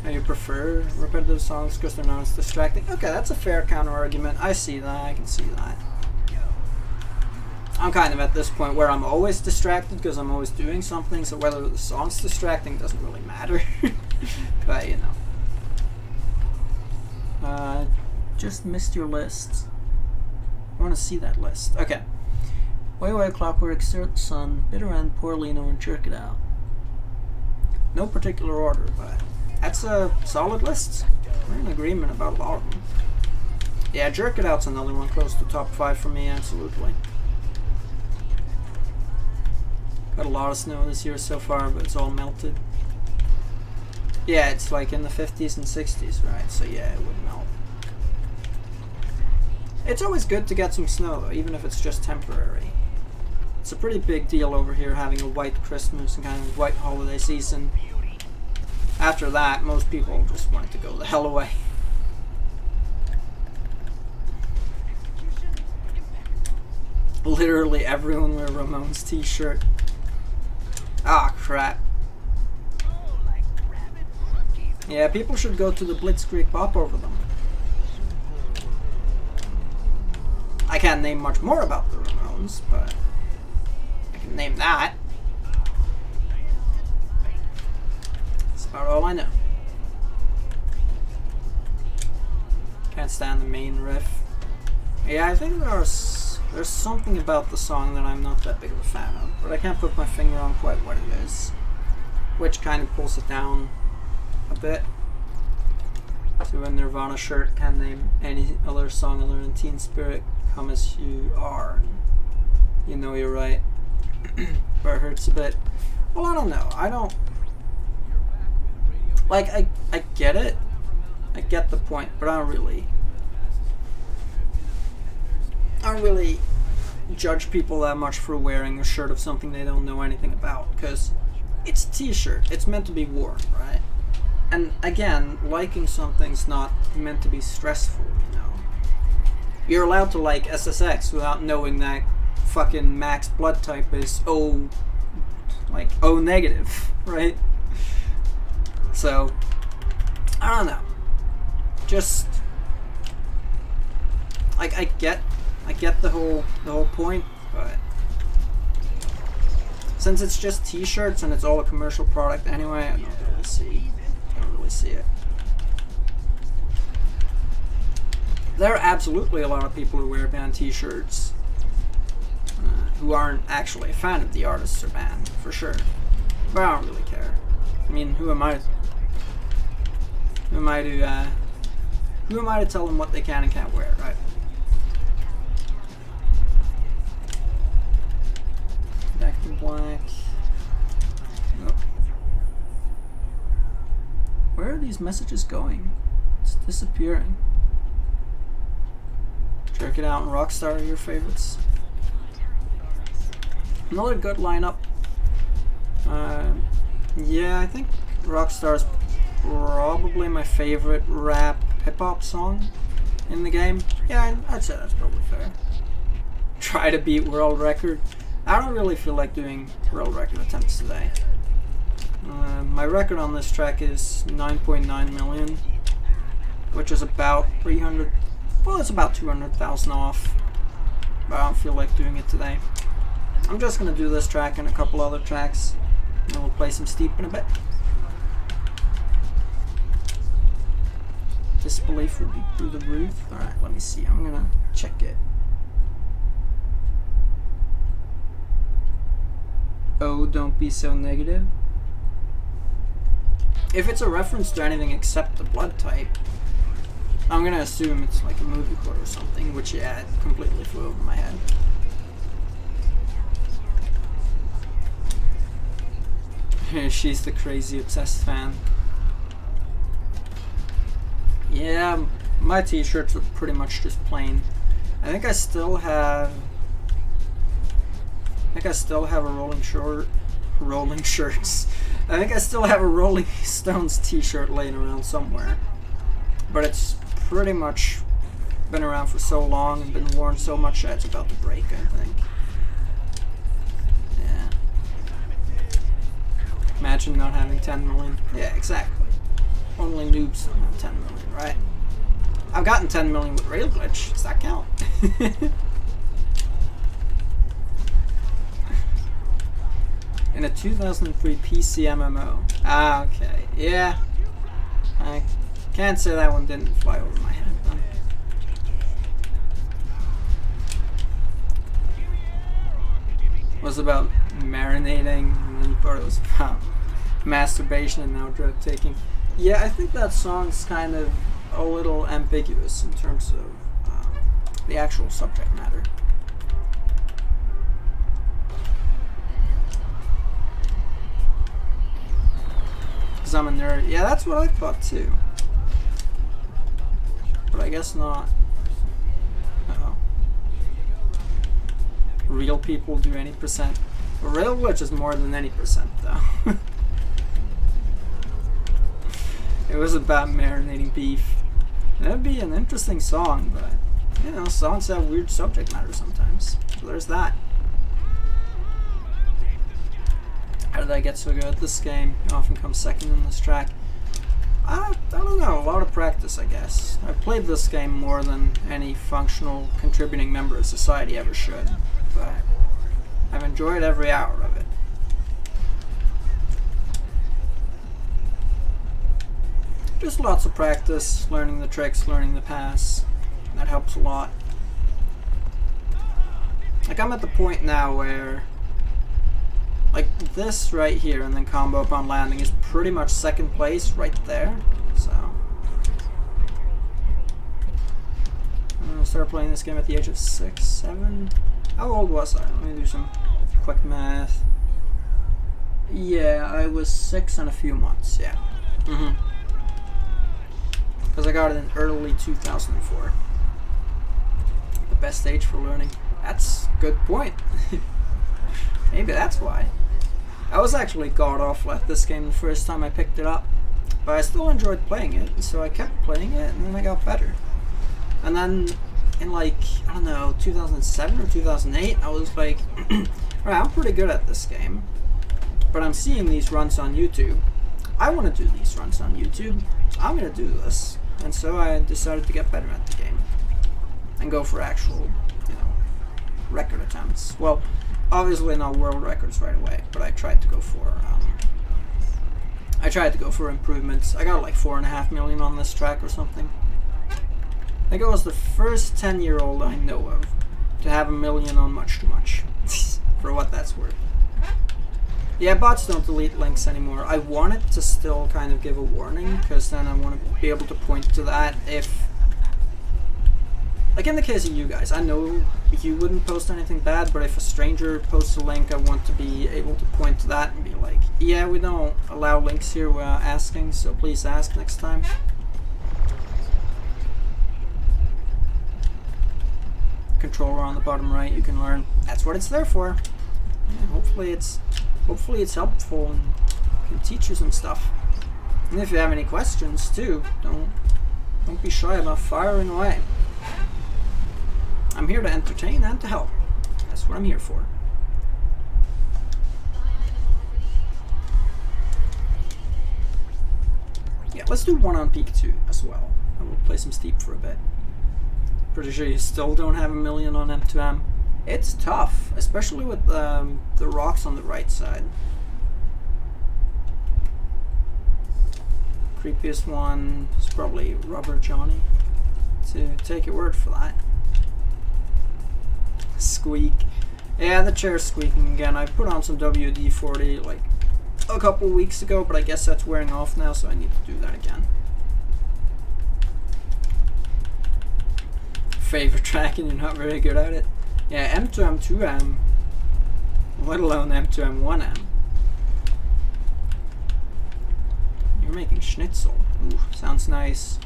Now you prefer repetitive songs because they're not as distracting. Okay, that's a fair counter argument. I see that. I can see that. I'm kind of at this point where I'm always distracted because I'm always doing something, so whether the song's distracting doesn't really matter. But, you know. Just missed your list. I want to see that list. Okay. Way Away, Clockwork, Stare at the Sun, Bitter End, Poor Lino, and Jerk It Out. No particular order, but that's a solid list. We're in agreement about a lot of them. Yeah, Jerk It Out's another one close to top 5 for me, absolutely. Got a lot of snow this year so far, but it's all melted. Yeah, it's like in the 50s and 60s, right? So yeah, it would melt. It's always good to get some snow though, even if it's just temporary. It's a pretty big deal over here having a white Christmas and kind of white holiday season. After that, most people just want it to go the hell away. Literally everyone wear Ramones t-shirt. Ah, crap. Yeah, people should go to the Blitzkrieg Bop over them. I can't name much more about the Ramones, but I can name that. That's about all I know. Can't stand the main riff. Yeah, I think there's something about the song that I'm not that big of a fan of, but I can't put my finger on quite what it is, which kind of pulls it down a bit. So a Nirvana shirt, can't name any other song other than Teen Spirit, Come As You Are. You know you're right. But it hurts a bit. Well, I don't know. Like, I get it. I get the point, but I don't really judge people that much for wearing a shirt of something they don't know anything about, because it's a t-shirt. It's meant to be worn, right? And again, liking something's not meant to be stressful, you know. You're allowed to like SSX without knowing that fucking Max blood type is O negative, right? So, I don't know. Just like I get the whole point, but since it's just t-shirts and it's all a commercial product anyway, I don't really see it. There are absolutely a lot of people who wear band t-shirts who aren't actually a fan of the artists or band, for sure. But I don't really care. I mean, who am I to tell them what they can and can't wear, right? Back to black. Oh. Where are these messages going? It's disappearing. Jerk It Out and Rockstar are your favorites. Another good lineup. Yeah, I think Rockstar's probably my favorite rap hip-hop song in the game. Yeah, I'd say that's probably fair. Try to beat world record. I don't really feel like doing world record attempts today. My record on this track is 9.9 million, which is about 300. Well, it's about 200,000 off. But I don't feel like doing it today. I'm just gonna do this track and a couple other tracks, and then we'll play some Steep in a bit. Disbelief would be through the roof. Alright, let me see. I'm gonna check it. Oh, don't be so negative. If it's a reference to anything except the blood type, I'm gonna assume it's like a movie quote or something, which yeah, it completely flew over my head. She's the crazy obsessed fan. Yeah, my t-shirts are pretty much just plain. I think I still have a Rolling Shirts. I think I still have a Rolling Stones t-shirt laying around somewhere. But it's pretty much been around for so long and been worn so much that it's about to break, I think. Yeah. Imagine not having 10 million. Yeah, exactly. Only noobs don't have 10 million, right? I've gotten 10 million with Rail Glitch. Does that count? In a 2003 PC MMO. Ah, okay. Yeah. I can't say that one didn't fly over my head, though. Was about marinating, and then you thought it was about masturbation and now drug taking. Yeah, I think that song's kind of a little ambiguous in terms of the actual subject matter. Because I'm a nerd. Yeah, that's what I thought too. But I guess not. Uh-oh. Real people do any percent. Rail Glitch is more than any percent, though. It was about marinating beef. That'd be an interesting song, but you know, songs have weird subject matter sometimes. So there's that. How did I get so good at this game? I often come second in this track. I don't know, a lot of practice, I guess. I've played this game more than any functional contributing member of society ever should, but I've enjoyed every hour of it. Just lots of practice, learning the tricks, learning the pass. That helps a lot. Like, I'm at the point now where like this right here and then combo upon landing is pretty much second place right there. So I'm gonna start playing this game at the age of 6, 7. How old was I? Let me do some quick math. Yeah, I was 6 and a few months, yeah. Because I got it in early 2004. The best age for learning. That's a good point. Maybe that's why. I was actually god-awful at this game the first time I picked it up. But I still enjoyed playing it, so I kept playing it, and then I got better. And then, in like, I don't know, 2007 or 2008, I was like, alright, I'm pretty good at this game. But I'm seeing these runs on YouTube. I want to do these runs on YouTube. I'm going to do this. And so I decided to get better at the game. And go for actual, record attempts. Well, obviously not world records right away, but I tried to go for improvements. I got like 4.5 million on this track or something. I think I was the first 10-year-old I know of to have 1 million on Much Too Much. For what that's worth. Yeah, bots don't delete links anymore. I wanted to still kind of give a warning, because then I want to be able to point to that if... Like in the case of you guys, I know you wouldn't post anything bad, but if a stranger posts a link, I want to be able to point to that and be like, yeah, we don't allow links here without asking, so please ask next time. Controller on the bottom right, you can learn. That's what it's there for. Yeah, hopefully it's helpful and can teach you some stuff. And if you have any questions too, don't be shy about firing away. I'm here to entertain and to help. That's what I'm here for. Yeah, let's do one on Peak 2 as well. And we'll play some Steep for a bit. Pretty sure you still don't have 1 million on M2M. It's tough, especially with the rocks on the right side. Creepiest one is probably Rubber Johnny, to take your word for that. Squeak. Yeah, the chair's squeaking again. I put on some WD-40 like a couple weeks ago, but I guess that's wearing off now, so I need to do that again. Favorite track and you're not very good at it? Yeah, M2M, 2M, let alone M2M, 1M. You're making schnitzel. Ooh, sounds nice.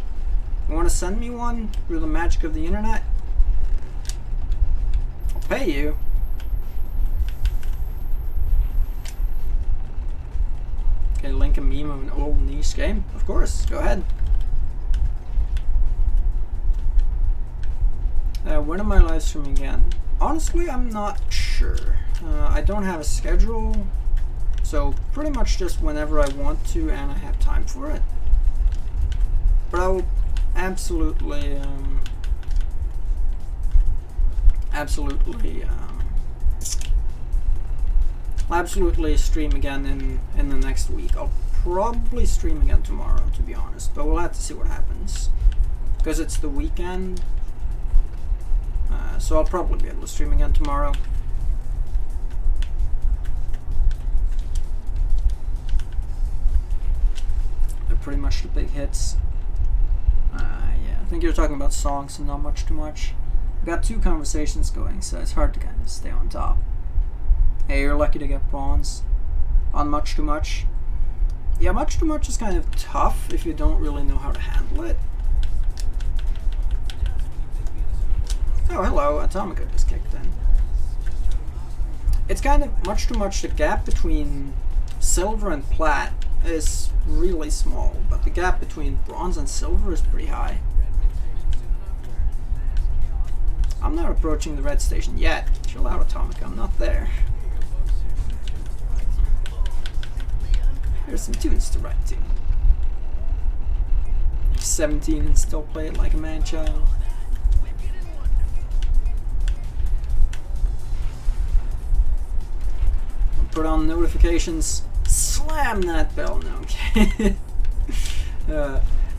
You want to send me one through the magic of the internet? I'll pay you. Okay, link a meme of an old niche game? Of course, go ahead. When am I live streaming again? Honestly, I'm not sure. I don't have a schedule, so pretty much just whenever I want to and I have time for it. But I will absolutely stream again in the next week. I'll probably stream again tomorrow, to be honest, but we'll have to see what happens. Because it's the weekend, so I'll probably be able to stream again tomorrow. They're pretty much the big hits. Yeah, I think you're talking about songs and not Much Too Much. I've got 2 conversations going, so it's hard to kind of stay on top. Hey, you're lucky to get bronze on Much Too Much. Yeah, Much Too Much is kind of tough if you don't really know how to handle it. Oh, hello, Atomica just kicked in. It's kind of Much Too Much. The gap between silver and plat is really small, but the gap between bronze and silver is pretty high. I'm not approaching the red station yet. Chill out, Atomica, I'm not there. There's some tunes to write to. 17 and still play it like a man-child. Put on notifications. Slam that bell. No, okay.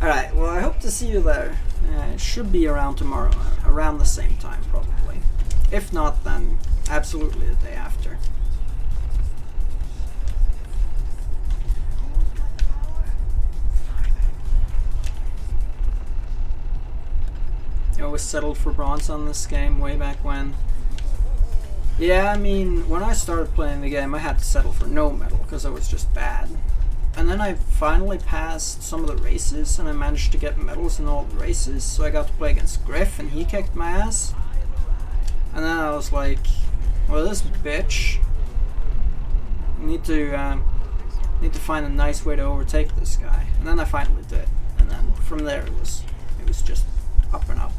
Alright, well, I hope to see you there. It should be around tomorrow, around the same time, probably. If not, then absolutely the day after. I always settled for bronze on this game way back when. Yeah, I mean, when I started playing the game, I had to settle for no medal because I was just bad. and then I finally passed some of the races, and I managed to get medals in all the races, so I got to play against Griff, and he kicked my ass. And then I was like, well, this bitch, I need to find a nice way to overtake this guy. And then I finally did, and then from there it was just up and up.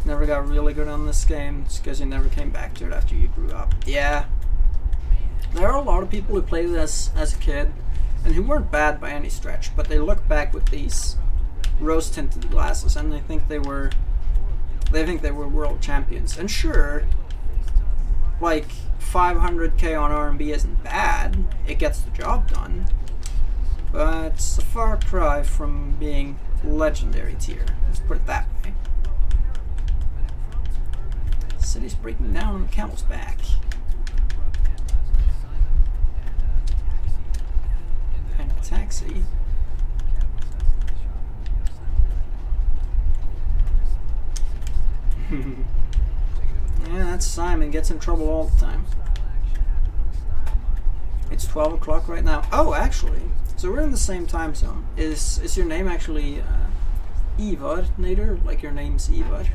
Never got really good on this game. It's because you never came back to it after you grew up. Yeah. There are a lot of people who played it as a kid and who weren't bad by any stretch, but they look back with these rose-tinted glasses and they think they were world champions. And sure, like 500k on R&B isn't bad. It gets the job done. But it's a far cry from being legendary tier. Let's put it that way. The city's breaking down on the camel's back. And a taxi. Yeah, that's Simon. Gets in trouble all the time. It's 12 o'clock right now. Oh, actually. So we're in the same time zone. Is your name actually Ivar, Nader? Like your name's Ivar?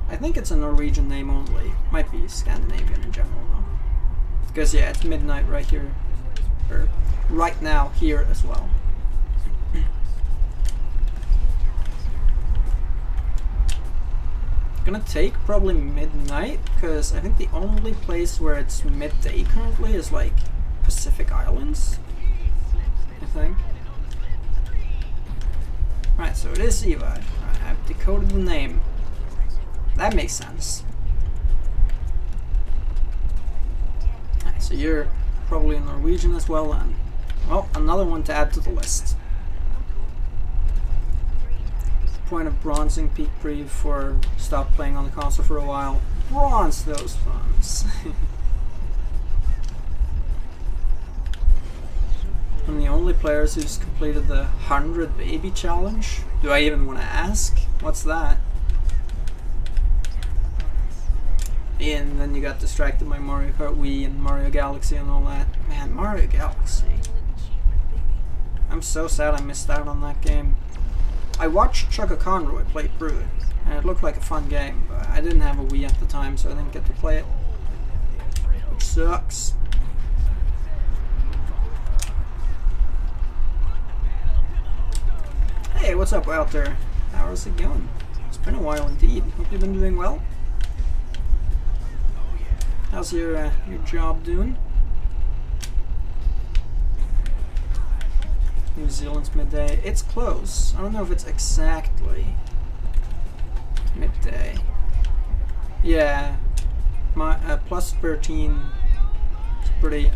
I think it's a Norwegian name only. Might be Scandinavian in general though. Because yeah, it's midnight right here. Or right now here as well. Gonna take probably midnight, because I think the only place where it's midday currently is like Pacific Islands, I think. Right, so it is Eva. Right, I've decoded the name. That makes sense. Right, so you're probably a Norwegian as well then. Well, another one to add to the list. Point of bronzing Peak Brief for stop playing on the console for a while. Bronze those funds. I'm the only player who's completed the 100 baby challenge. Do I even want to ask? What's that? And then you got distracted by Mario Kart Wii and Mario Galaxy and all that. Man, Mario Galaxy. I'm so sad I missed out on that game. I watched Chugga Conroy play through it, and it looked like a fun game, but I didn't have a Wii at the time, so I didn't get to play it, which sucks. Hey, what's up out there? How's it going? It's been a while indeed. Hope you've been doing well. How's your job doing? New Zealand's midday. It's close. I don't know if it's exactly midday. Yeah, my plus 13. It's pretty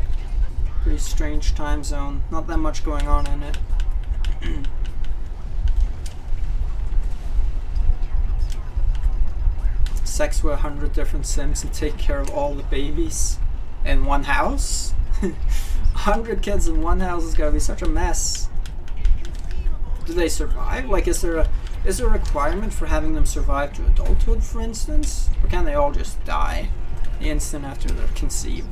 strange time zone. Not that much going on in it. Sex with 100 different Sims and take care of all the babies in one house. 100 kids in one house is gonna be such a mess. Do they survive? Like, is there a requirement for having them survive to adulthood, for instance? Or can they all just die the instant after they're conceived?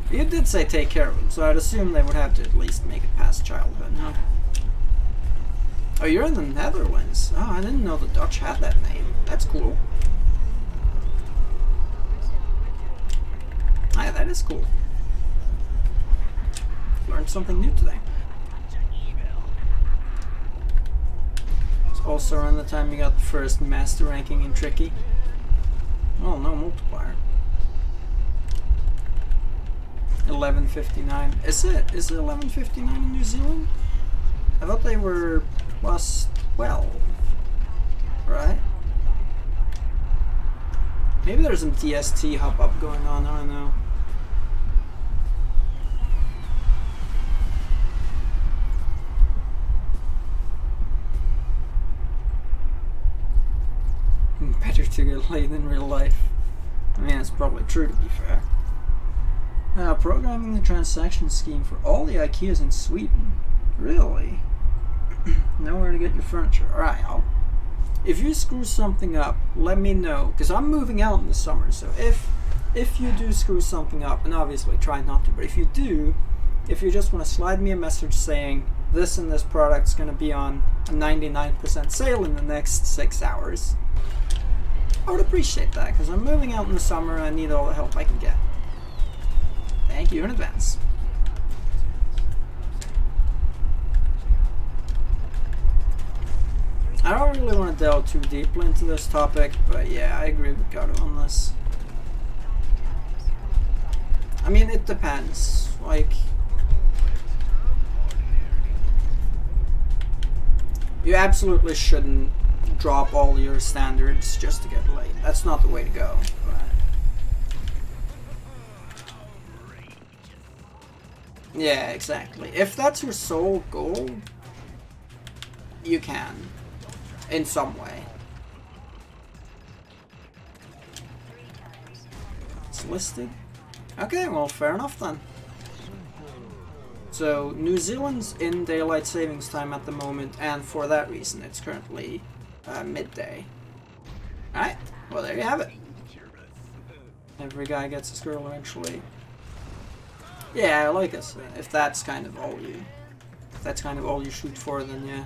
You did say take care of them, so I'd assume they would have to at least make it past childhood, huh? Oh, you're in the Netherlands. Oh, I didn't know the Dutch had that name. That's cool. Ah, that is cool. Learned something new today. It's also around the time you got the first master ranking in Tricky. Oh, no multiplier. 1159. Is it 1159 in New Zealand? I thought they were plus 12. Right? Maybe there's some DST hop up going on, I don't know. Better to get laid in real life. I mean, it's probably true to be fair. Programming the transaction scheme for all the IKEAs in Sweden. Really? Nowhere to get your furniture. Alright, if you screw something up, let me know, because I'm moving out in the summer. So if you do screw something up, and obviously try not to, but if you do, if you just want to slide me a message saying this and this product's going to be on a 99% sale in the next 6 hours, I would appreciate that, because I'm moving out in the summer and I need all the help I can get. Thank you in advance. I don't really want to delve too deeply into this topic, but yeah, I agree with Gato on this. I mean, it depends. Like, you absolutely shouldn't drop all your standards just to get late. That's not the way to go. But yeah, exactly. If that's your sole goal, you can. In some way. It's listed? Okay, well, fair enough then. So, New Zealand's in daylight savings time at the moment, and for that reason, it's currently midday. Alright, well, there you have it. Every guy gets his girl eventually. Yeah, like I said, if that's kind of all you shoot for, then yeah.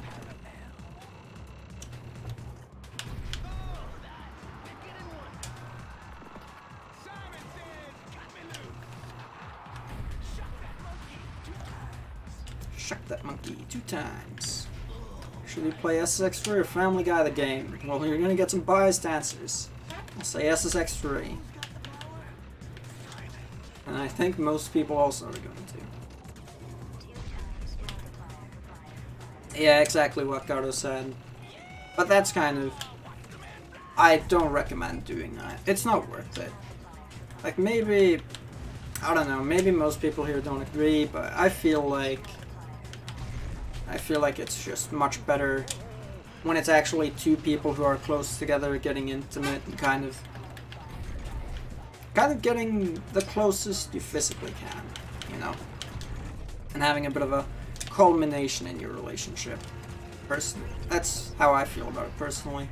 Shuck that monkey 2 times. Should we play SSX 3 or Family Guy the game? Well, you're gonna get some biased answers. I'll say SSX 3. And I think most people also are going to. Yeah, exactly what Gato said. But that's kind of... I don't recommend doing that. It's not worth it. Like, maybe... I don't know, maybe most people here don't agree, but I feel like it's just much better when it's actually 2 people who are close together, getting intimate and kind of getting the closest you physically can, you know, and having a bit of a culmination in your relationship. Personally, that's how I feel about it personally.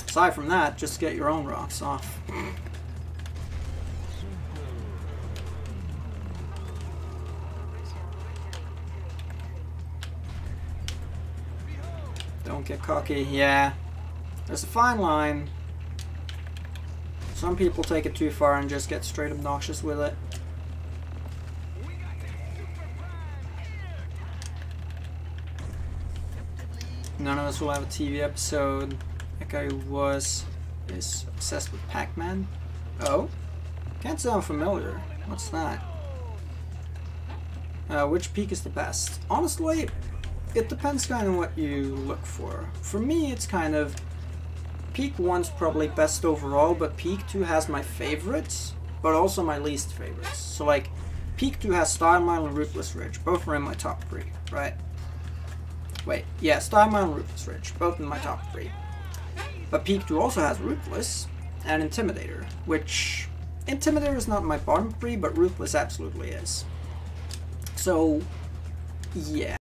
Aside from that, just get your own rocks off. Don't get cocky. Yeah, there's a fine line. Some people take it too far and just get straight obnoxious with it. None of us will have a TV episode. That guy who is obsessed with Pac-Man. Oh? Can't sound familiar. What's that? Which peak is the best? Honestly, it depends kind of what you look for. For me, it's kind of... Peak 1's probably best overall, but Peak 2 has my favorites, but also my least favorites. So like, Peak 2 has Style Mile and Ruthless Ridge. Both are in my top 3, right? Wait, yeah, Style Mile and Ruthless Ridge. Both in my top 3. But Peak 2 also has Ruthless and Intimidator, which... Intimidator is not in my bottom 3, but Ruthless absolutely is. So, yeah.